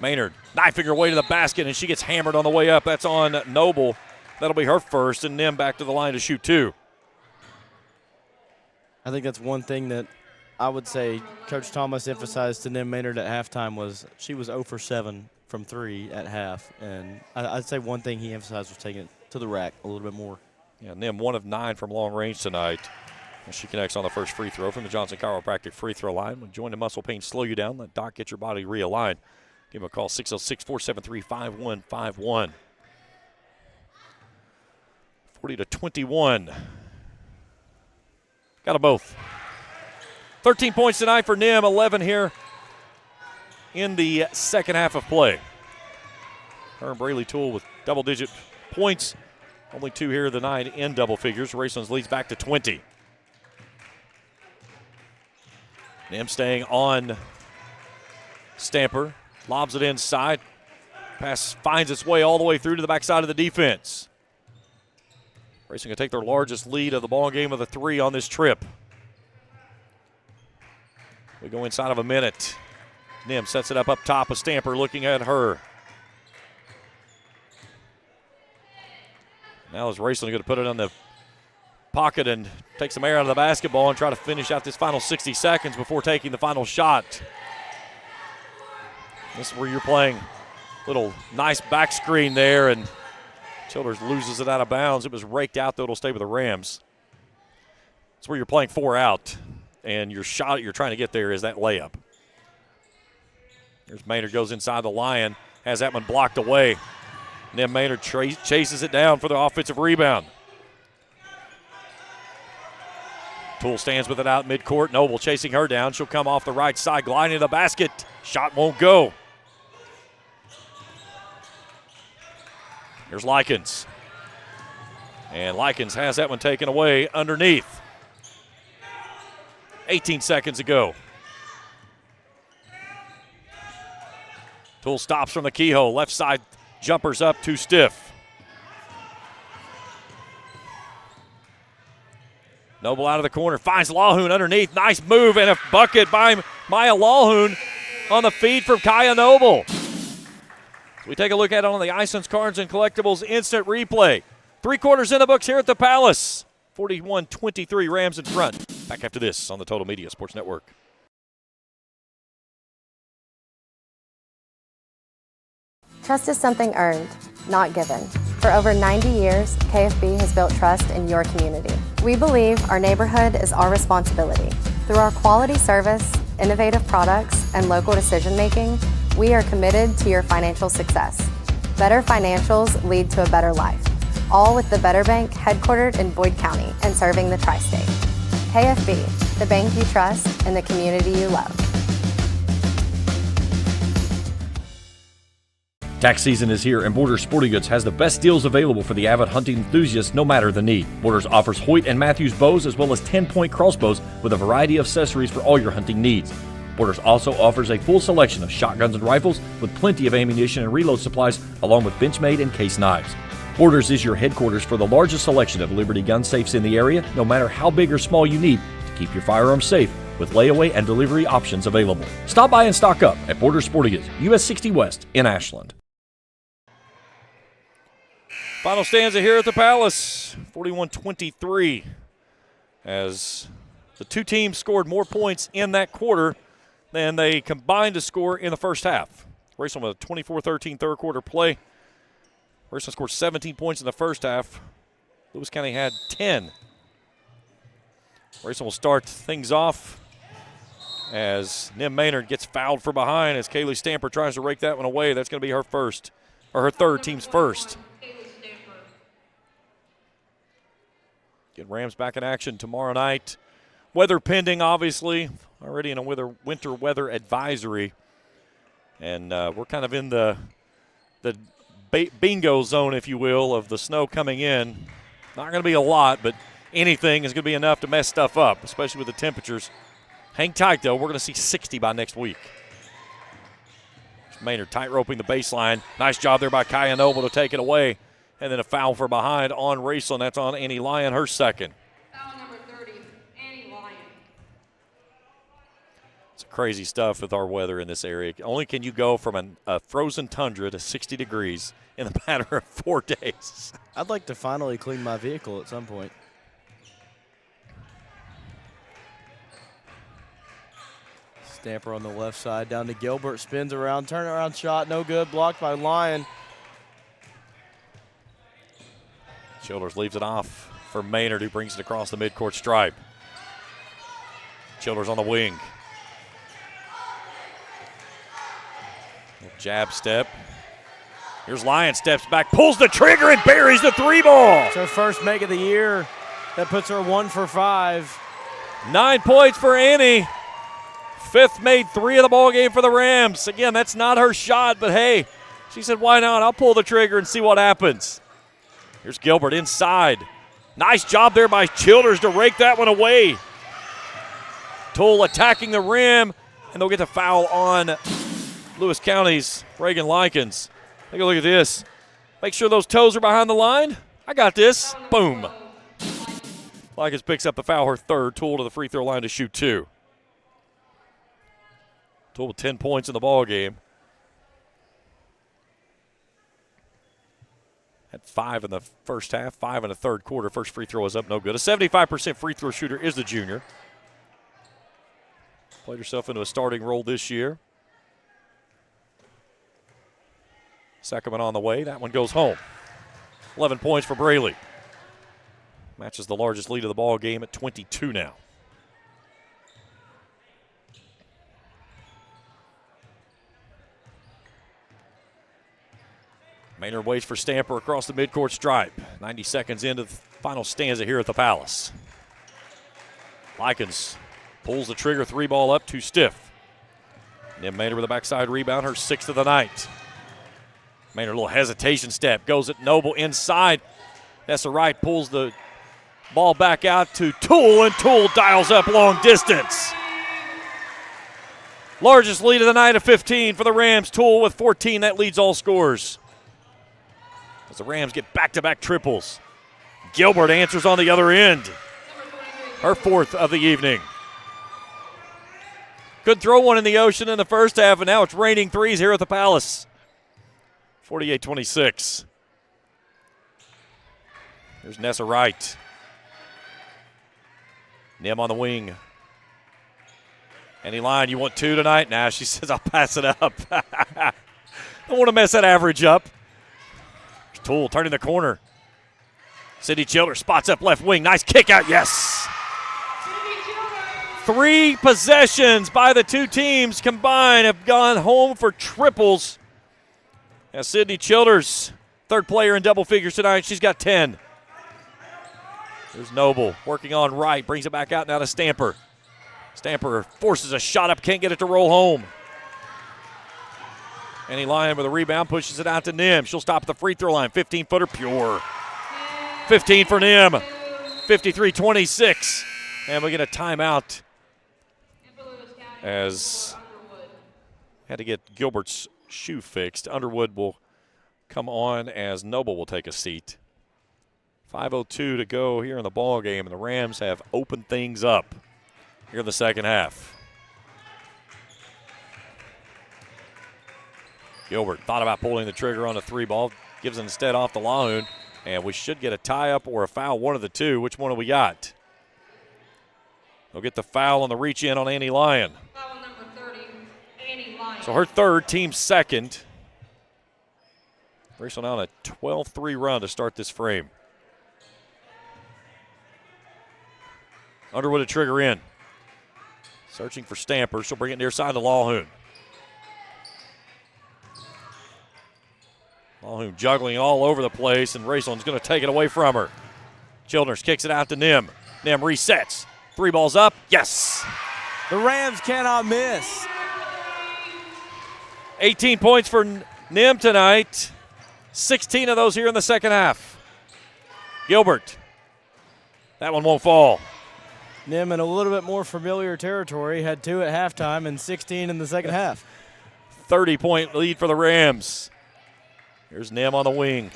Maynard knifing her way to the basket, and she gets hammered on the way up. That's on Noble. That'll be her first, and Nim back to the line to shoot 2. I think that's one thing that I would say Coach Thomas emphasized to Nim Maynard at halftime was she was 0 for 7 from 3 at half. And I'd say one thing he emphasized was taking it to the rack a little bit more. Yeah, Nim 1 of 9 from long range tonight. And she connects on the first free throw from the Johnson Chiropractic free throw line. When joint and muscle pain slow you down, let Doc get your body realigned. Give him a call, 606-473-5151. 40-21. Got them both. 13 points tonight for Nim, 11 here in the second half of play. Her and Braylee Toole with double-digit points. Only 2 here tonight in double figures. Raceland's leads back to 20. Nim staying on Stamper. Lobs it inside. Pass finds its way all the way through to the backside of the defense. Racing going to take their largest lead of the ball game of the 3 on this trip. We go inside of a minute. Nim sets it up top of Stamper looking at her. Now is Raceland going to put it on the pocket and take some air out of the basketball and try to finish out this final 60 seconds before taking the final shot. This is where you're playing little nice back screen there, and Childers loses it out of bounds. It was raked out, though it'll stay with the Rams. It's where you're playing 4 out, and your shot you're trying to get there is that layup. Here's Maynard goes inside the line, has that one blocked away. And then Maynard chases it down for the offensive rebound. Toole stands with it out midcourt. Noble chasing her down. She'll come off the right side, gliding to the basket. Shot won't go. Here's Likens. And Likens has that one taken away underneath. 18 seconds to go. Toole stops from the keyhole. Left side jumpers up, too stiff. Noble out of the corner, finds Lawhoon underneath. Nice move and a bucket by Maya Lawhoon on the feed from Kaya Noble. We take a look at it on the Icelands Cards and Collectibles instant replay. 3 quarters in the books here at the Palace. 41-23 Rams in front. Back after this on the Total Media Sports Network. Trust is something earned, not given. For over 90 years, KFB has built trust in your community. We believe our neighborhood is our responsibility. Through our quality service, innovative products, and local decision-making, we are committed to your financial success. Better financials lead to a better life. All with the Better Bank headquartered in Boyd County and serving the tri-state. KFB, the bank you trust and the community you love. Tax season is here, and Borders Sporting Goods has the best deals available for the avid hunting enthusiast, no matter the need. Borders offers Hoyt and Matthews bows as well as 10-point crossbows with a variety of accessories for all your hunting needs. Borders also offers a full selection of shotguns and rifles with plenty of ammunition and reload supplies, along with Benchmade and case knives. Borders is your headquarters for the largest selection of Liberty gun safes in the area, no matter how big or small you need to keep your firearms safe, with layaway and delivery options available. Stop by and stock up at Borders Sporting Goods, US 60 West in Ashland. Final stanza here at the Palace, 41-23, as the 2 teams scored more points in that quarter than they combined to score in the first half. Raceland with a 24-13 third quarter play. Raceland scored 17 points in the first half. Lewis County had 10. Raceland will start things off as Nim Maynard gets fouled from behind as Kaylee Stamper tries to rake that one away. That's going to be her first, or her third, team's first. Get Rams back in action tomorrow night. Weather pending, obviously. Already in a winter weather advisory. And we're kind of in the bingo zone, if you will, of the snow coming in. Not going to be a lot, but anything is going to be enough to mess stuff up, especially with the temperatures. Hang tight, though. We're going to see 60 by next week. Maynard tight roping the baseline. Nice job there by Kaya Noble to take it away. And then a foul for behind on Raceland. That's on Annie Lyon, her second. Foul number 30, Annie Lyon. It's crazy stuff with our weather in this area. Only can you go from a frozen tundra to 60 degrees in a matter of 4 days. I'd like to finally clean my vehicle at some point. Stamper on the left side, down to Gilbert, spins around, turnaround shot, no good, blocked by Lyon. Childers leaves it off for Maynard, who brings it across the midcourt stripe. Childers on the wing. Jab step. Here's Lyon, steps back, pulls the trigger, and buries the 3-ball. It's her first make of the year. That puts her 1 for 5. 9 points for Annie. Fifth made 3 of the ball game for the Rams. Again, that's not her shot, but hey, she said, why not? I'll pull the trigger and see what happens. Here's Gilbert inside. Nice job there by Childers to rake that one away. Toole attacking the rim, and they'll get the foul on Lewis County's Reagan Likens. Take a look at this. Make sure those toes are behind the line. I got this. Boom. Likens picks up the foul, her third. Toole to the free throw line to shoot 2. Toole with 10 points in the ball game. Had 5 in the first half, 5 in the third quarter. First free throw is up, no good. A 75% free throw shooter is the junior. Played herself into a starting role this year. Second one on the way. That one goes home. 11 points for Braley. Matches the largest lead of the ball game at 22 now. Maynard waits for Stamper across the midcourt stripe. 90 seconds into the final stanza here at the Palace. Likens pulls the trigger, 3-ball up, too stiff. And then Maynard with a backside rebound, her 6th of the night. Maynard, a little hesitation step, goes at Noble inside. Nessa Wright pulls the ball back out to Toole, and Toole dials up long distance. Largest lead of the night of 15 for the Rams. Toole with 14, that leads all scorers. As the Rams get back-to-back triples. Gilbert answers on the other end. Her 4th of the evening. Could throw one in the ocean in the first half, and now it's raining threes here at the Palace. 48-26. There's Nessa Wright. Nim on the wing. Annie Lyon, you want 2 tonight? Nah, she says I'll pass it up. Don't want to mess that average up. Toole turning the corner. Sydney Childers spots up left wing. Nice kick out, yes. 3 possessions by the 2 teams combined have gone home for triples. As Sydney Childers, 3rd player in double figures tonight, she's got 10. There's Noble working on right, brings it back out now to Stamper. Stamper forces a shot up, can't get it to roll home. Annie Lyon with a rebound, pushes it out to Nim. She'll stop at the free throw line. 15-footer, pure. 15 for Nim. 53-26. And we get a timeout as had to get Gilbert's shoe fixed. Underwood will come on as Noble will take a seat. 5:02 to go here in the ball game, and the Rams have opened things up here in the second half. Gilbert thought about pulling the trigger on the 3-ball, gives it instead off to Lahoon, and we should get a tie-up or a foul, one of the 2. Which one do we got? We'll get the foul on the reach-in on Annie Lyon. Foul number 30, Annie Lyon. So her 3rd, team 2nd. Raceland on a 12-3 run to start this frame. Underwood a trigger in. Searching for Stamper. She'll bring it near side to Lahoon. Lahoon juggling all over the place, and Raceland's going to take it away from her. Childers kicks it out to Nim. Nim resets. 3 balls up. Yes. The Rams cannot miss. 18 points for Nim tonight. 16 of those here in the second half. Gilbert. That one won't fall. Nim in a little bit more familiar territory. Had 2 at halftime and 16 in the second half. 30-point lead for the Rams. Here's Nim on the wing.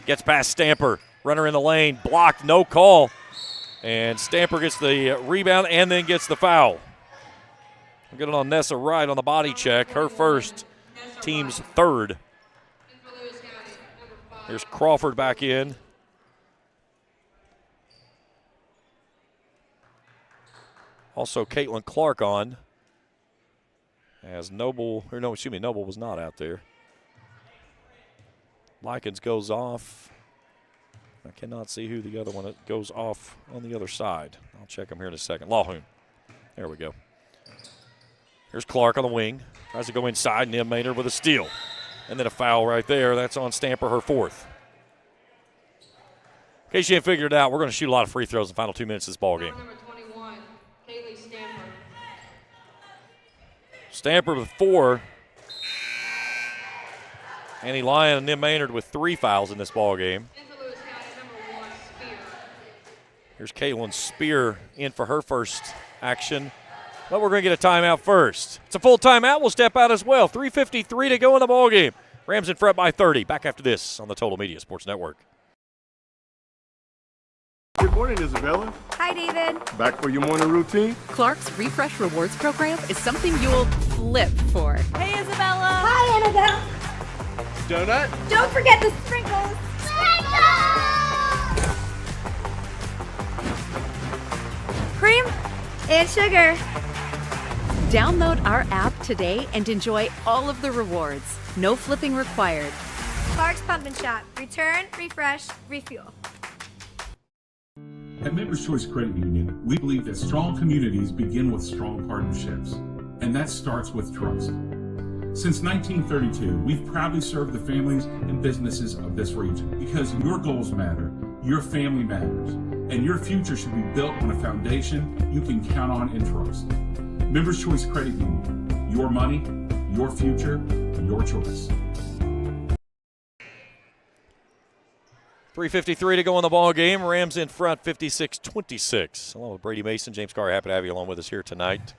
Gets past Stamper. Runner in the lane. Blocked. No call. And Stamper gets the rebound and then gets the foul. We'll get it on Nessa Wright on the body check. Her first, team's third. Here's Crawford back in. Also Caitlin Clark on. As Noble was not out there. Likens goes off. I cannot see who the other one that goes off on the other side. I'll check him here in a second. Lawhoon. There we go. Here's Clark on the wing. Tries to go inside. Nim Maynard with a steal. And then a foul right there. That's on Stamper, her fourth. In case you haven't figured it out, we're going to shoot a lot of free throws in the final 2 minutes of this ball game. Number 21, Kaylee Stamper. Stamper with 4. Annie Lyon and Nim Maynard with 3 fouls in this ball game. Here's Caitlin Spear in for her first action. But we're going to get a timeout first. It's a full timeout. We'll step out as well. 3:53 to go in the ball game. Rams in front by 30. Back after this on the Total Media Sports Network. Good morning, Isabella. Hi, David. Back for your morning routine? Clark's Refresh Rewards program is something you'll flip for. Hey, Isabella. Hi, Annabelle. Donut? Don't forget the sprinkles. Cream and sugar. Download our app today and enjoy all of the rewards. No flipping required. Clark's Pump and Shop. Return, refresh, refuel. At Members Choice Credit Union, we believe that strong communities begin with strong partnerships, and that starts with trust. Since 1932, we've proudly served the families and businesses of this region because your goals matter, your family matters, and your future should be built on a foundation you can count on and trust. Members Choice Credit Union, your money, your future, your choice. 3:53 to go in the ball game. Rams in front, 56-26. Along with Brady Mason, James Carr, happy to have you along with us here tonight.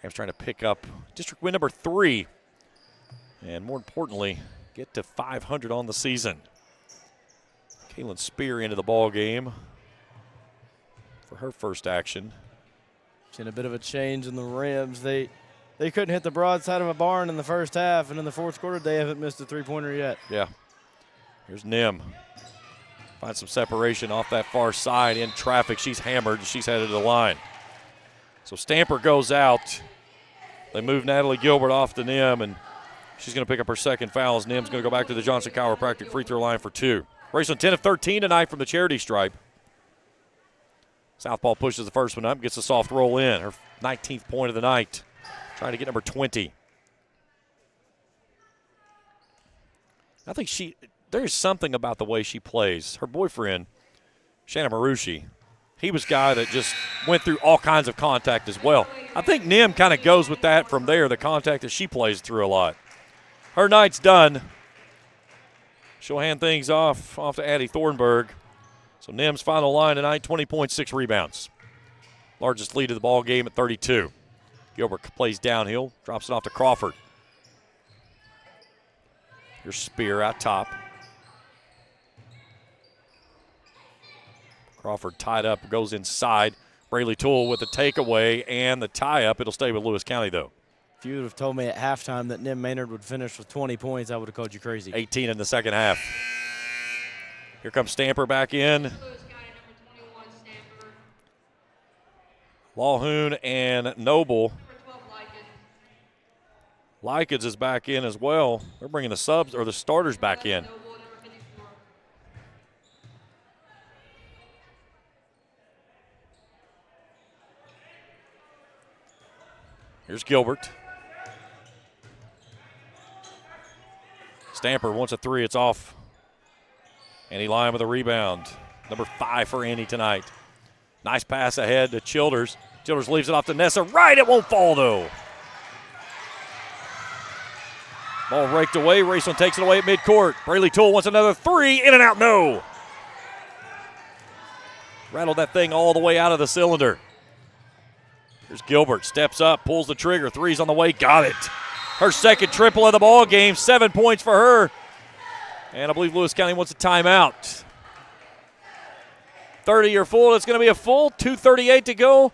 Rams trying to pick up district win number 3, and more importantly, get to 500 on the season. Caitlin Spear into the ball game for her first action. Seen a bit of a change in the Rams. They couldn't hit the broadside of a barn in the first half, and in the fourth quarter, they haven't missed a three-pointer yet. Yeah. Here's Nim. Find some separation off that far side in traffic. She's hammered. She's headed to the line. So Stamper goes out. They move Natalie Gilbert off to Nim, and she's going to pick up her second foul as Nim's going to go back to the Johnson Chiropractic free throw line for 2. Raceland 10 of 13 tonight from the charity stripe. Southpaw pushes the first one up, gets a soft roll in. Her 19th point of the night. Trying to get number 20. I think there's something about the way she plays. Her boyfriend, Shannon Marucci, he was a guy that just went through all kinds of contact as well. I think Nim kind of goes with that from there, the contact that she plays through a lot. Her night's done. She'll hand things off to Addie Thornburg. So Nim's final line tonight, 20 points, 6 rebounds. Largest lead of the ball game at 32. Gilbert plays downhill, drops it off to Crawford. Here's Spear out top. Crawford tied up, goes inside. Braley Toole with the takeaway and the tie-up. It'll stay with Lewis County, though. If you would have told me at halftime that Nim Maynard would finish with 20 points, I would have called you crazy. 18 in the second half. Here comes Stamper back in. Lawhoon and Noble. Likens is back in as well. They're bringing the subs or the starters back in. Here's Gilbert. Stamper wants a 3. It's off. Annie Lyon with a rebound. Number 5 for Annie tonight. Nice pass ahead to Childers. Childers leaves it off to Nessa Wright. It won't fall, though. Ball raked away. Raceland takes it away at midcourt. Braley Toole wants another three. In and out, no. Rattled that thing all the way out of the cylinder. Here's Gilbert. Steps up, pulls the trigger. Three's on the way. Got it. Her second triple of the ball game. 7 points for her. And I believe Lewis County wants a timeout. 30 or full. It's going to be a full. 2:38 to go.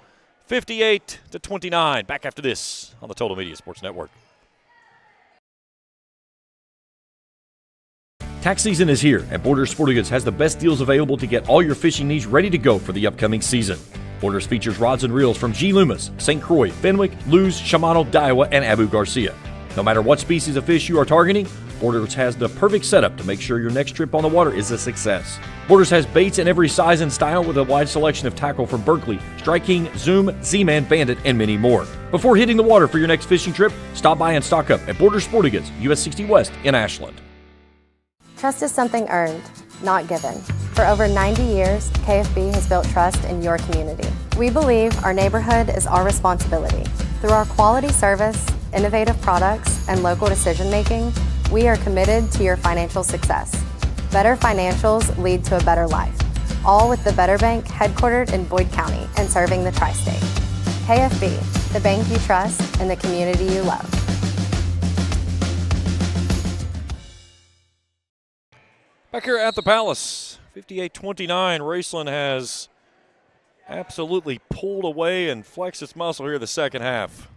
58-29. Back after this on the Total Media Sports Network. Tax season is here, and Borders Sporting Goods has the best deals available to get all your fishing needs ready to go for the upcoming season. Borders features rods and reels from G. Loomis, St. Croix, Fenwick, Lewes, Shimano, Daiwa, and Abu Garcia. No matter what species of fish you are targeting, Borders has the perfect setup to make sure your next trip on the water is a success. Borders has baits in every size and style with a wide selection of tackle from Berkley, Strike King, Zoom, Z-Man, Bandit, and many more. Before hitting the water for your next fishing trip, stop by and stock up at Borders Sporting Goods, US 60 West in Ashland. Trust is something earned, not given. For over 90 years, KFB has built trust in your community. We believe our neighborhood is our responsibility. Through our quality service, innovative products, and local decision-making, we are committed to your financial success. Better financials lead to a better life. All with the Better Bank headquartered in Boyd County and serving the tri-state. KFB, the bank you trust and the community you love. Back here at the Palace, 58-29. Raceland has absolutely pulled away and flexed its muscle here in the second half.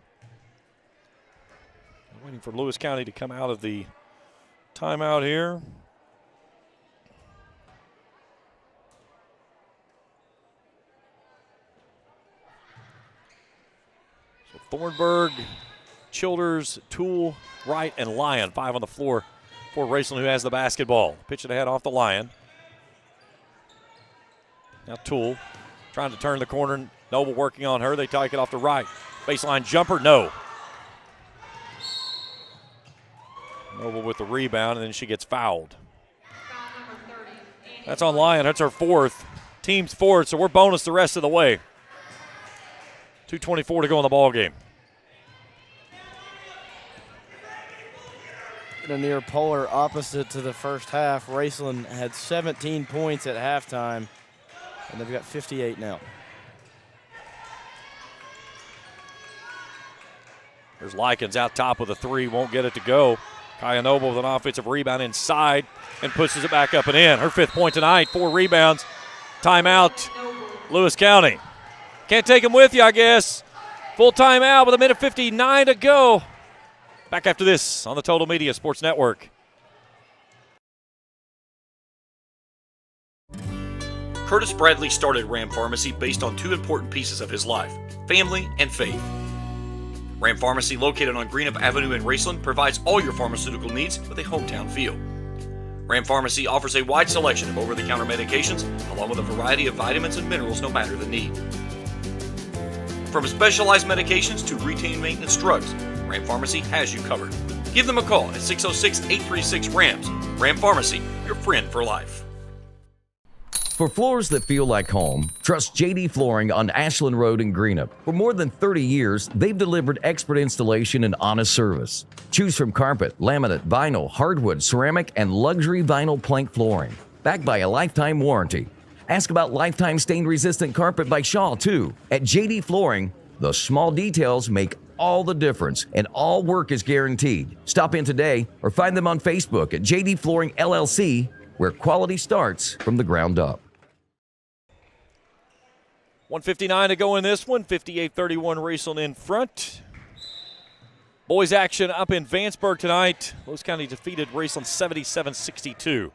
Waiting for Lewis County to come out of the timeout here. So Thornburg, Childers, Toole, Wright, and Lyon, 5 on the floor for Raceland, who has the basketball. Pitch it ahead off the Lion. Now Toole trying to turn the corner. Noble working on her. They take it off the right. Baseline jumper, no. Noble with the rebound, and then she gets fouled. That's on Lyon. That's her fourth. Team's fourth, so we're bonus the rest of the way. 2:24 to go in the ball game. A near polar opposite to the first half. Raceland had 17 points at halftime, and they've got 58 now. There's Likens out top with a three, won't get it to go. Kaya Noble with an offensive rebound inside and pushes it back up and in. Her 5th point tonight, 4 rebounds. Timeout, Lewis County. Can't take them with you, I guess. Full timeout with 1:59 to go. Back after this on the Total Media Sports Network. Curtis Bradley started Ram Pharmacy based on 2 important pieces of his life: family and faith. Ram Pharmacy, located on Greenup Avenue in Raceland, provides all your pharmaceutical needs with a hometown feel. Ram Pharmacy offers a wide selection of over-the-counter medications, along with a variety of vitamins and minerals no matter the need. From specialized medications to routine maintenance drugs, Ram Pharmacy has you covered. Give them a call at 606-836-RAMS. Ram Pharmacy, your friend for life. For floors that feel like home, trust JD Flooring on Ashland Road in Greenup. For more than 30 years, they've delivered expert installation and honest service. Choose from carpet, laminate, vinyl, hardwood, ceramic, and luxury vinyl plank flooring. Backed by a lifetime warranty. Ask about lifetime stain-resistant carpet by Shaw, too. At JD Flooring, the small details make all the difference, and all work is guaranteed. Stop in today or find them on Facebook at JD Flooring LLC, where quality starts from the ground up. 1:59 to go in this one. 58-31 Raceland in front. Boys action up in Vanceburg tonight. Lewis County defeated Raceland 77-62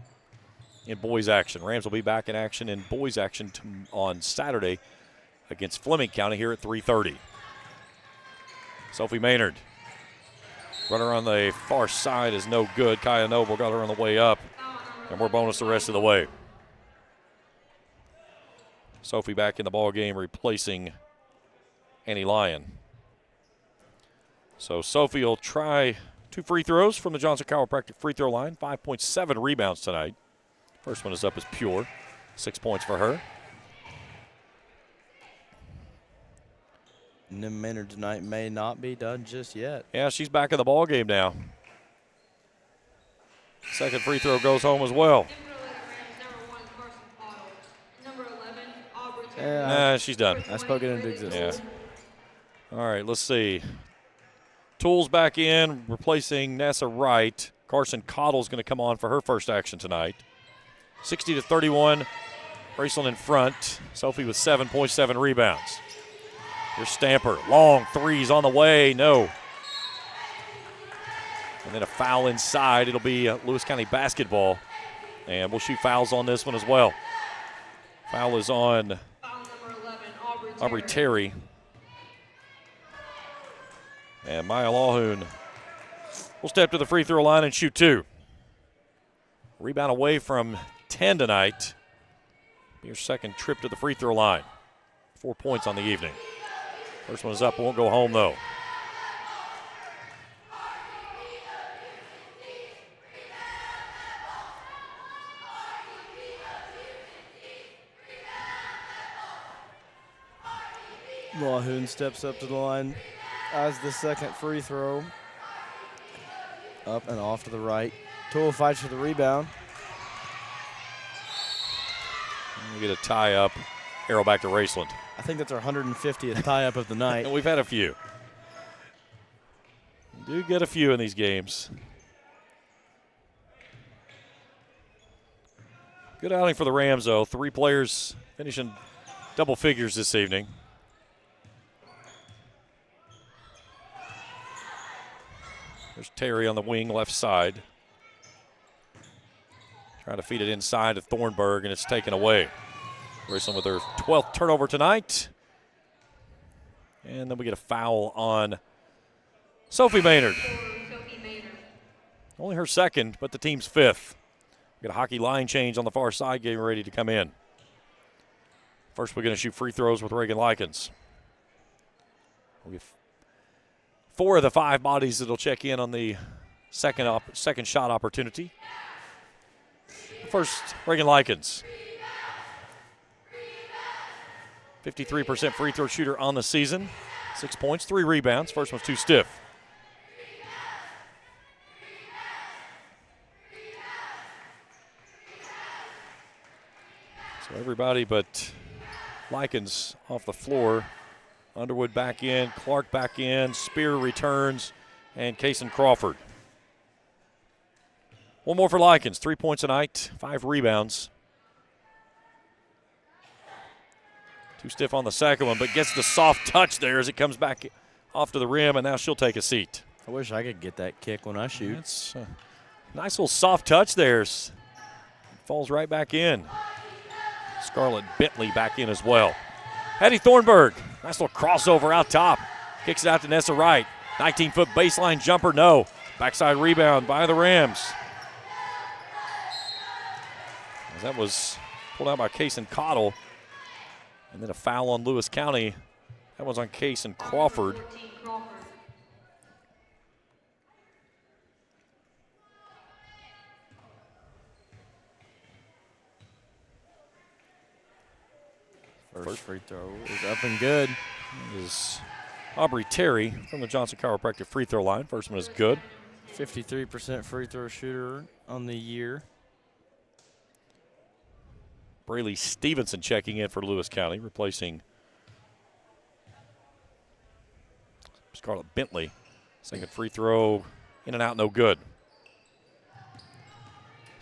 in boys action. Rams will be back in action in boys action on Saturday against Fleming County here at 3:30. Sophie Maynard. Runner on the far side is no good. Kaya Noble got her on the way up, and we're bonus the rest of the way. Sophie back in the ball game, replacing Annie Lyon. So Sophie will try 2 free throws from the Johnson Chiropractic free throw line. 5.7 rebounds tonight. First one is up as pure. 6 points for her. Nim Maynard tonight may not be done just yet. Yeah, she's back in the ball game now. Second free throw goes home as well. She's done. I spoke it into existence. Yeah. All right, let's see. Tools back in, replacing Nessa Wright. Carson Cottle's going to come on for her first action tonight. 60-31, Raceland in front. Sophie with 7.7 rebounds. Here's Stamper. Long threes on the way. No. And then a foul inside. It'll be Lewis County basketball. And we'll shoot fouls on this one as well. Foul is on Aubrey Terry. And Maya Lawhoon will step to the free throw line and shoot 2. Rebound away from 10 tonight. Be her second trip to the free throw line. 4 points on the evening. First one is up, won't go home though. Lawhoon steps up to the line as the second free throw. Up and off to the right. Tool fights for the rebound. We get a tie up. Arrow back to Raceland. I think that's our 150th tie up of the night. And we've had a few. We do get a few in these games. Good outing for the Rams, though. 3 players finishing double figures this evening. There's Terry on the wing, left side. Trying to feed it inside to Thornburg, and it's taken away. Raceland with their 12th turnover tonight. And then we get a foul on Sophie Maynard. Only her second, but the team's 5th. We got a hockey line change on the far side, getting ready to come in. First, we're going to shoot free throws with Reagan Likens. We have 4 of the 5 bodies that'll check in on the second shot opportunity. First, Reagan Likens. 53% free throw shooter on the season. 6 points, 3 rebounds. First one's too stiff. So everybody but Likens off the floor. Underwood back in, Clark back in, Spear returns, and Kaysen Crawford. One more for Likens. 3 points tonight, 5 rebounds. Too stiff on the second one, but gets the soft touch there as it comes back off to the rim, and now she'll take a seat. I wish I could get that kick when I shoot. It's a nice little soft touch there. Falls right back in. Scarlett Bentley back in as well. Hattie Thornburg, nice little crossover out top. Kicks it out to Nessa Wright. 19-foot baseline jumper, no. Backside rebound by the Rams. That was pulled out by Kaysen Cottle. And then a foul on Lewis County. That was on Kaysen Crawford. First free throw is up and good. It is Aubrey Terry from the Johnson Chiropractic free throw line. First one is good. 53% free throw shooter on the year. Braylee Stevenson checking in for Lewis County, replacing Scarlett Bentley. Second free throw, in and out, no good.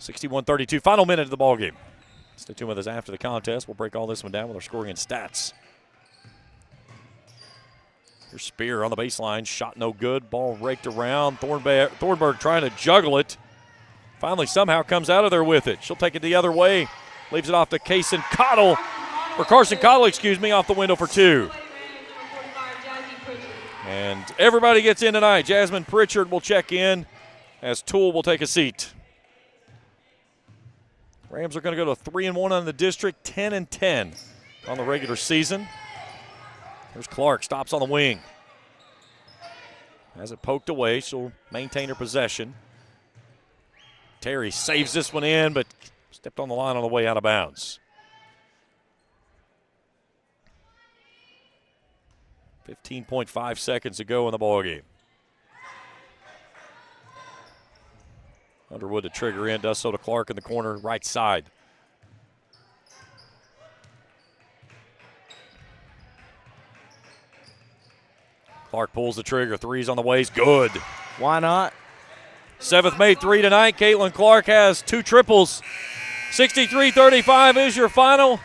61-32, final minute of the ballgame. Stay tuned with us after the contest. We'll break all this one down with our scoring and stats. Here's Spear on the baseline. Shot no good. Ball raked around. Thornburg trying to juggle it. Finally somehow comes out of there with it. She'll take it the other way. Leaves it off to Carson Cottle, off the window for 2. And everybody gets in tonight. Jasmine Pritchard will check in as Toole will take a seat. Rams are going to go to 3-1 on the district, 10-10 on the regular season. There's Clark, stops on the wing. Has it poked away, she'll maintain her possession. Terry saves this one in, but stepped on the line on the way out of bounds. 15.5 seconds to go in the ballgame. Underwood to trigger in, does so to Clark in the corner, right side. Clark pulls the trigger. Three's on the way. He's good. Why not? 7th made three tonight. Caitlin Clark has 2 triples. 63-35 is your final.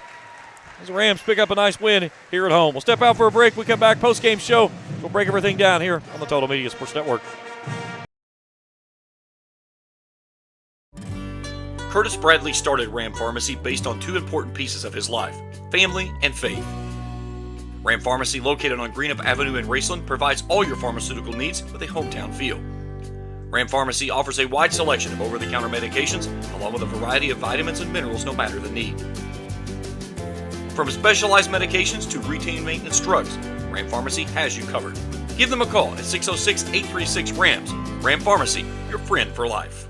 As the Rams pick up a nice win here at home. We'll step out for a break. We come back, post-game show. We'll break everything down here on the Total Media Sports Network. Curtis Bradley started Ram Pharmacy based on 2 important pieces of his life: family and faith. Ram Pharmacy, located on Greenup Avenue in Raceland, provides all your pharmaceutical needs with a hometown feel. Ram Pharmacy offers a wide selection of over-the-counter medications, along with a variety of vitamins and minerals no matter the need. From specialized medications to routine maintenance drugs, Ram Pharmacy has you covered. Give them a call at 606-836-RAMS. Ram Pharmacy, your friend for life.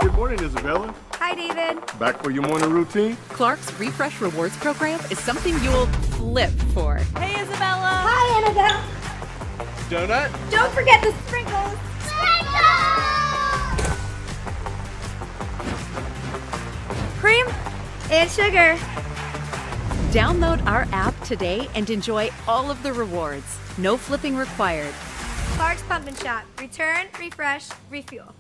Good morning, Isabella. Hi, David. Back for your morning routine? Clark's Refresh Rewards program is something you'll flip for. Hey, Isabella. Hi, Annabelle. Donut? Don't forget the sprinkles. Cream and sugar. Download our app today and enjoy all of the rewards. No flipping required. Clark's Pump and Shop. Return, refresh, refuel.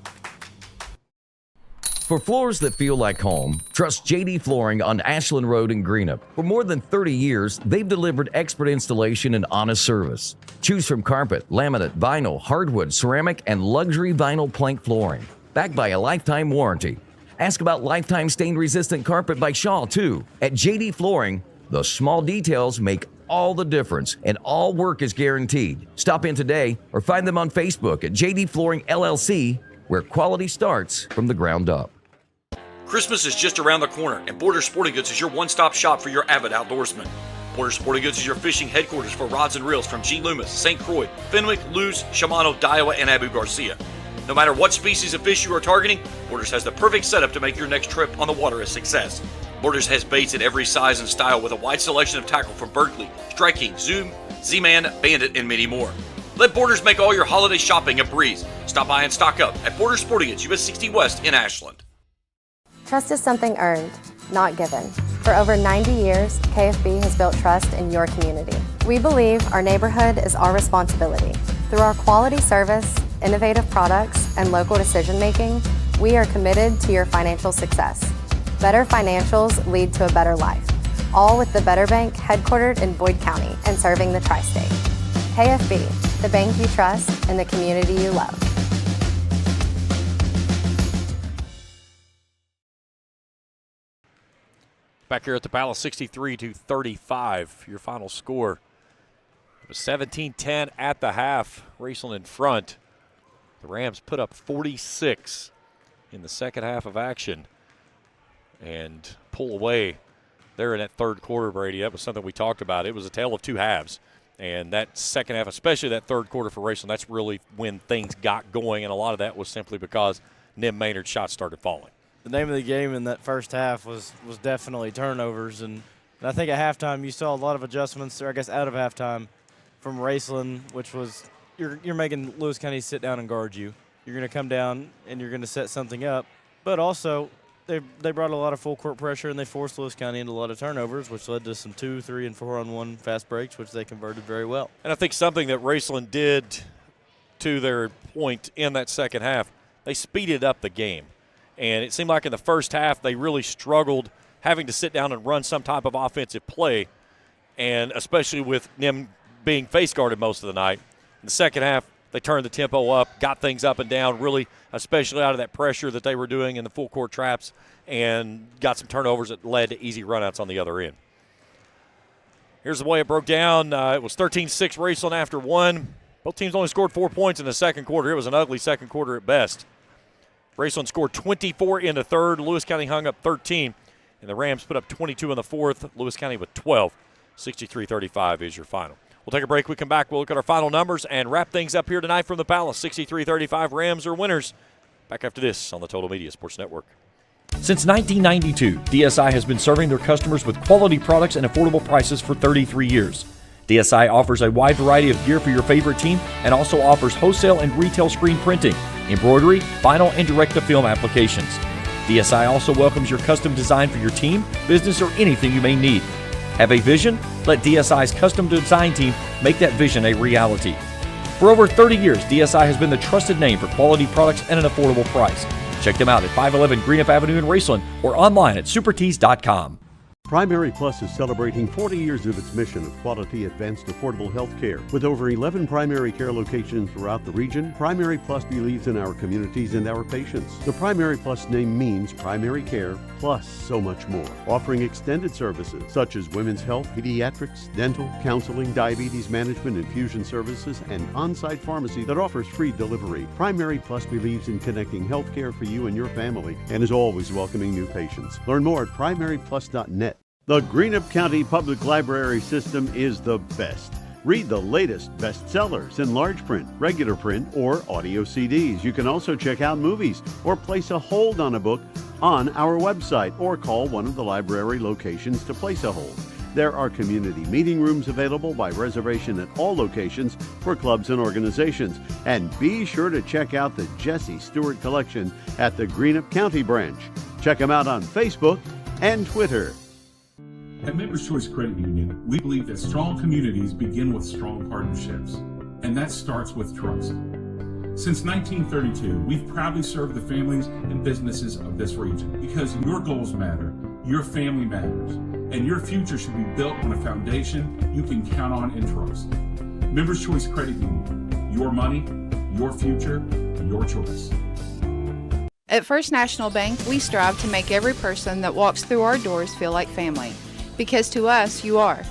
For floors that feel like home, trust JD Flooring on Ashland Road in Greenup. For more than 30 years, they've delivered expert installation and honest service. Choose from carpet, laminate, vinyl, hardwood, ceramic, and luxury vinyl plank flooring. Backed by a lifetime warranty. Ask about lifetime stain-resistant carpet by Shaw, too. At JD Flooring, the small details make all the difference, and all work is guaranteed. Stop in today or find them on Facebook at JD Flooring LLC, where quality starts from the ground up. Christmas is just around the corner, and Borders Sporting Goods is your one-stop shop for your avid outdoorsman. Borders Sporting Goods is your fishing headquarters for rods and reels from G. Loomis, St. Croix, Fenwick, Lewes, Shimano, Daiwa, and Abu Garcia. No matter what species of fish you are targeting, Borders has the perfect setup to make your next trip on the water a success. Borders has baits in every size and style with a wide selection of tackle from Berkley, Strike King, Zoom, Z-Man, Bandit, and many more. Let Borders make all your holiday shopping a breeze. Stop by and stock up at Borders Sporting Goods, US 60 West in Ashland. Trust is something earned, not given. For over 90 years, KFB has built trust in your community. We believe our neighborhood is our responsibility. Through our quality service, innovative products, and local decision-making, we are committed to your financial success. Better financials lead to a better life, all with the Better Bank headquartered in Boyd County and serving the tri-state. KFB, the bank you trust and the community you love. Back here at the Palace, 63-35, your final score. It was 17-10 at the half, Raceland in front. The Rams put up 46 in the second half of action and pull away there in that third quarter, Brady. That was something we talked about. It was a tale of two halves. And that second half, especially that third quarter for Raceland, that's really when things got going, and a lot of that was simply because Nim Maynard's shots started falling. The name of the game in that first half was definitely turnovers, and I think at halftime you saw a lot of adjustments, or I guess out of halftime, from Raceland, which was you're making Lewis County sit down and guard you. You're going to come down and you're going to set something up, but also they brought a lot of full court pressure and they forced Lewis County into a lot of turnovers, which led to some 2, 3, and 4-on-1 fast breaks, which they converted very well. And I think something that Raceland did to their point in that second half, they speeded up the game. And it seemed like in the first half they really struggled having to sit down and run some type of offensive play, and especially with Nim being face guarded most of the night. In the second half, they turned the tempo up, got things up and down, really, especially out of that pressure that they were doing in the full court traps, and got some turnovers that led to easy runouts on the other end. Here's the way it broke down. It was 13-6 Raceland after one. Both teams only scored 4 points in the second quarter. It was an ugly second quarter at best. Raceland scored 24 in the third. Lewis County hung up 13. And the Rams put up 22 in the fourth. Lewis County with 12. 63-35 is your final. We'll take a break. We come back. We'll look at our final numbers and wrap things up here tonight from the Palace. 63-35 Rams are winners. Back after this on the Total Media Sports Network. Since 1992, DSI has been serving their customers with quality products and affordable prices for 33 years. DSI offers a wide variety of gear for your favorite team and also offers wholesale and retail screen printing, embroidery, vinyl, and direct-to-film applications. DSI also welcomes your custom design for your team, business, or anything you may need. Have a vision? Let DSI's custom design team make that vision a reality. For over 30 years, DSI has been the trusted name for quality products at an affordable price. Check them out at 511 Greenup Avenue in Raceland or online at supertees.com. Primary Plus is celebrating 40 years of its mission of quality, advanced, affordable health care. With over 11 primary care locations throughout the region, Primary Plus believes in our communities and our patients. The Primary Plus name means primary care plus so much more, offering extended services such as women's health, pediatrics, dental, counseling, diabetes management, infusion services, and on-site pharmacy that offers free delivery. Primary Plus believes in connecting health care for you and your family and is always welcoming new patients. Learn more at primaryplus.net. The Greenup County Public Library System is the best. Read the latest bestsellers in large print, regular print, or audio CDs. You can also check out movies or place a hold on a book on our website or call one of the library locations to place a hold. There are community meeting rooms available by reservation at all locations for clubs and organizations. And be sure to check out the Jesse Stewart collection at the Greenup County branch. Check them out on Facebook and Twitter. At Members Choice Credit Union, we believe that strong communities begin with strong partnerships, and that starts with trust. Since 1932, we've proudly served the families and businesses of this region because your goals matter, your family matters, and your future should be built on a foundation you can count on and trust. Members Choice Credit Union, your money, your future, your choice. At First National Bank, we strive to make every person that walks through our doors feel like family. Because to us, you are.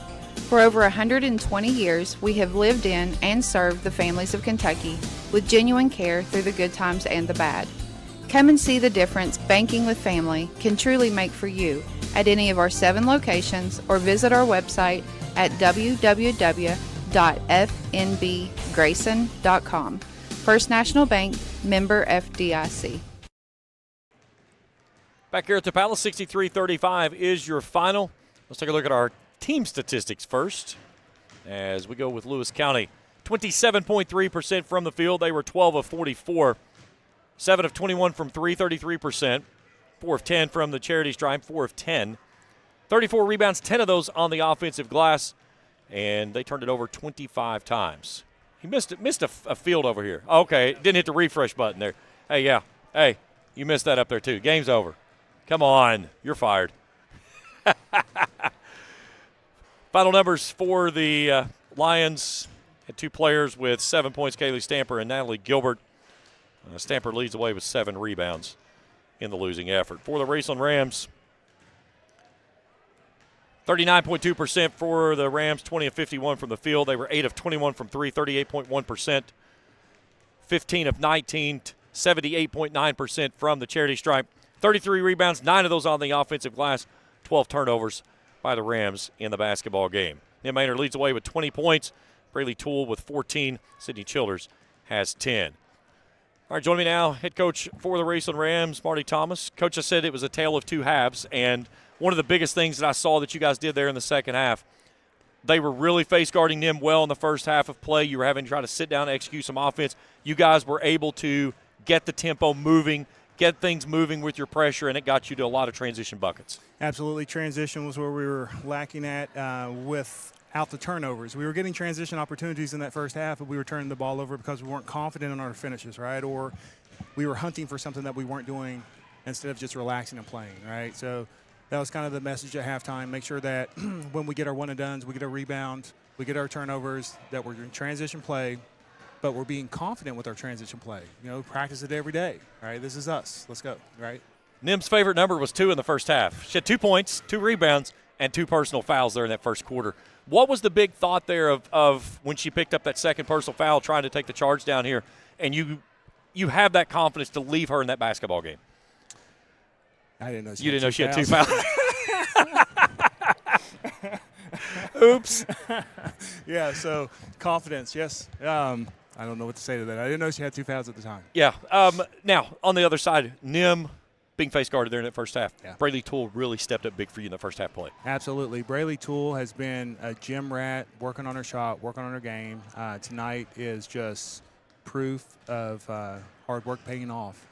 For over 120 years, we have lived in and served the families of Kentucky with genuine care through the good times and the bad. Come and see the difference banking with family can truly make for you at any of our 7 locations or visit our website at www.fnbgrayson.com. First National Bank, member FDIC. Back here at the Palace, 63-35 is your final. Let's take a look at our team statistics first as we go with Lewis County. 27.3% from the field. They were 12 of 44. 7 of 21 from 3, 33%. 4 of 10 from the charity stripe, 4 of 10. 34 rebounds, 10 of those on the offensive glass, and they turned it over 25 times. He missed a field over here. Okay, didn't hit the refresh button there. Hey, yeah. Hey, you missed that up there too. Game's over. Come on, you're fired. Final numbers for the Lions. Had 2 players with 7 points, Kaylee Stamper and Natalie Gilbert. Stamper leads away with 7 rebounds in the losing effort. For the Raceland Rams, 39.2% for the Rams, 20 of 51 from the field. They were 8 of 21 from 3, 38.1%. 15 of 19, 78.9% from the charity stripe. 33 rebounds, 9 of those on the offensive glass, 12 turnovers by the Rams in the basketball game. Nim Maynard leads away with 20 points. Braylee Toole with 14. Sydney Childers has 10. All right, joining me now, head coach for the Raceland Rams, Marty Thomas. Coach, I said it was a tale of 2 halves, and one of the biggest things that I saw that you guys did there in the second half, they were really face guarding them well in the first half of play. You were having to try to sit down and execute some offense. You guys were able to get the tempo moving, get things moving with your pressure, and it got you to a lot of transition buckets. Absolutely. Transition was where we were lacking at without the turnovers. We were getting transition opportunities in that first half, but we were turning the ball over because we weren't confident in our finishes, right? Or we were hunting for something that we weren't doing instead of just relaxing and playing, right? So that was kind of the message at halftime. Make sure that when we get our one-and-dones, we get our rebound, we get our turnovers, that we're in transition play, but we're being confident with our transition play. You know, practice it every day, right? This is us. Let's go, right? Nim's favorite number was 2 in the first half. She had 2 points, 2 rebounds, and 2 personal fouls there in that first quarter. What was the big thought there of when she picked up that second personal foul, trying to take the charge down here, and you have that confidence to leave her in that basketball game? I didn't know she You had didn't know she had 2 fouls. fouls. Oops. Yeah, so confidence, yes. I don't know what to say to that. I didn't know she had 2 fouls at the time. Yeah. Now, on the other side, Nim being face guarded there in that first half. Yeah. Braley Toole really stepped up big for you in the first half play. Absolutely. Braley Toole has been a gym rat, working on her shot, working on her game. Tonight is just proof of hard work paying off.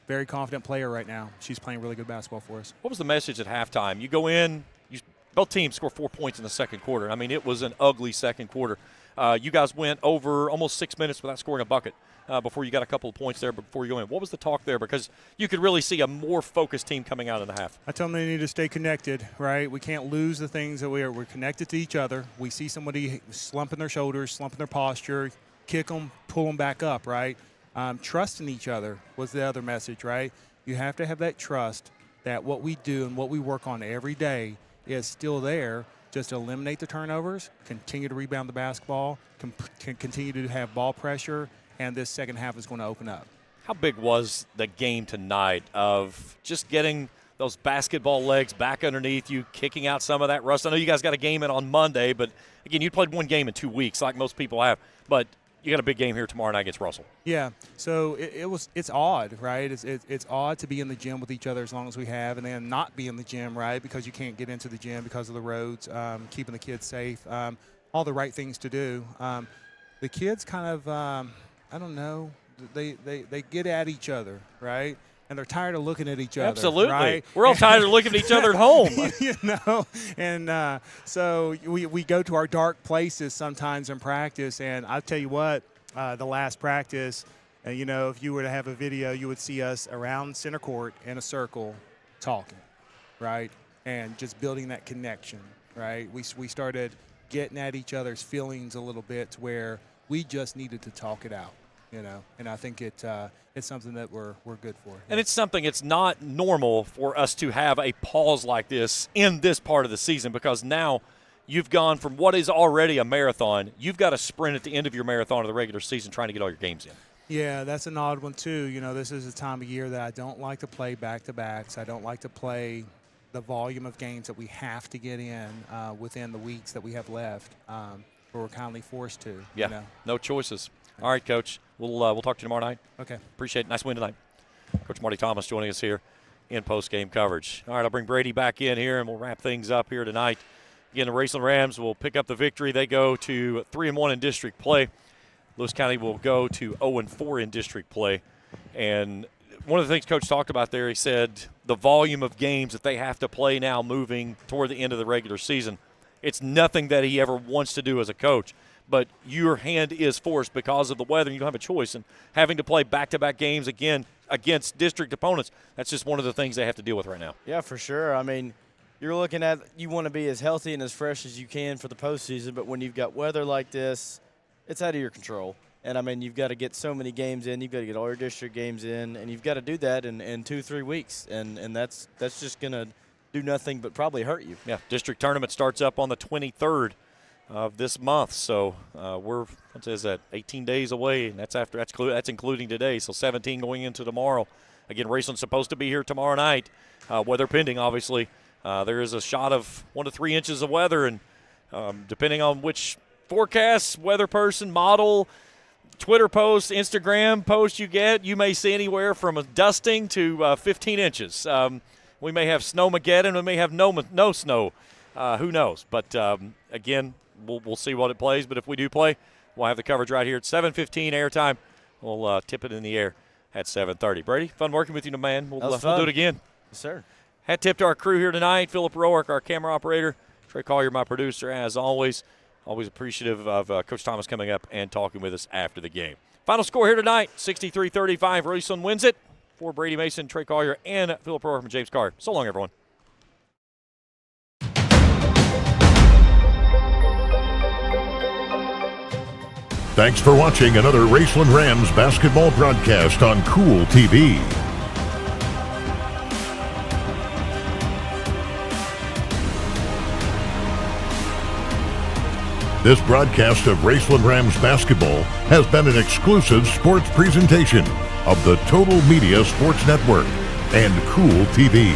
Very confident player right now. She's playing really good basketball for us. What was the message at halftime? You go in, both teams score 4 points in the second quarter. I mean, it was an ugly second quarter. You guys went over almost 6 minutes without scoring a bucket before you got a couple of points there before you go in. What was the talk there? Because you could really see a more focused team coming out in the half. I tell them they need to stay connected, right? We can't lose the things that we're connected to each other. We see somebody slumping their shoulders, slumping their posture, kick them, pull them back up, right? Trusting each other was the other message, right? You have to have that trust that what we do and what we work on every day is still there. Just eliminate the turnovers, continue to rebound the basketball, continue to have ball pressure, and this second half is going to open up. How big was the game tonight of just getting those basketball legs back underneath you, kicking out some of that rust? I know you guys got a game in on Monday, but, again, you played one game in 2 weeks like most people have. But you got a big game here tomorrow night against Russell. Yeah, so it's odd, right? It's odd to be in the gym with each other as long as we have, and then not be in the gym, right? Because you can't get into the gym because of the roads, keeping the kids safe, all the right things to do. The kids kind of, I don't know, they get at each other, right? And they're tired of looking at each other. Absolutely. Right? We're all tired of looking at each other at home. And so we go to our dark places sometimes in practice. And I'll tell you what, the last practice, if you were to have a video, you would see us around center court in a circle talking, right? And just building that connection, right? We started getting at each other's feelings a little bit to where we just needed to talk it out. And I think it's something that we're good for. And it's something, it's not normal for us to have a pause like this in this part of the season, because now you've gone from what is already a marathon, you've got to sprint at the end of your marathon of the regular season trying to get all your games in. Yeah, that's an odd one too. This is a time of year that I don't like to play back-to-backs. I don't like to play the volume of games that we have to get in within the weeks that we have left, but we're kindly forced to. Yeah, no choices. All right, Coach. We'll talk to you tomorrow night. Okay. Appreciate it. Nice win tonight. Coach Marty Thomas joining us here in post-game coverage. All right, I'll bring Brady back in here, and we'll wrap things up here tonight. Again, the Raceland Rams will pick up the victory. They go to 3-1 in district play. Lewis County will go to 0-4 in district play. And one of the things Coach talked about there, he said the volume of games that they have to play now moving toward the end of the regular season, it's nothing that he ever wants to do as a coach. But your hand is forced because of the weather, and you don't have a choice. And having to play back-to-back games again against district opponents, that's just one of the things they have to deal with right now. Yeah, for sure. I mean, you're looking at, you want to be as healthy and as fresh as you can for the postseason, but when you've got weather like this, it's out of your control. And, I mean, you've got to get so many games in. You've got to get all your district games in, and you've got to do that in 2-3 weeks. And that's just going to do nothing but probably hurt you. Yeah, district tournament starts up on the 23rd. Of this month, so we're 18 days away, and that's including today, so 17 going into tomorrow. Again, Raceland's supposed to be here tomorrow night, weather pending, obviously. There is a shot of 1 to 3 inches of weather, and depending on which forecast, weather person, model, Twitter post, Instagram post you get, you may see anywhere from a dusting to 15 inches. We may have snowmageddon, we may have no snow. Who knows? But again, we'll see what it plays. But if we do play, we'll have the coverage right here at 7:15 airtime. We'll tip it in the air at 7:30. Brady, fun working with you, man. We'll do it again. Yes, sir. Hat tip to our crew here tonight. Philip Roark, our camera operator. Trey Collier, my producer, as always. Always appreciative of Coach Thomas coming up and talking with us after the game. Final score here tonight, 63-35. Raceland wins it. For Brady Mason, Trey Collier, and Philip Roark and James Carr. So long, everyone. Thanks for watching another Raceland Rams basketball broadcast on Cool TV. This broadcast of Raceland Rams basketball has been an exclusive sports presentation of the Total Media Sports Network and Cool TV.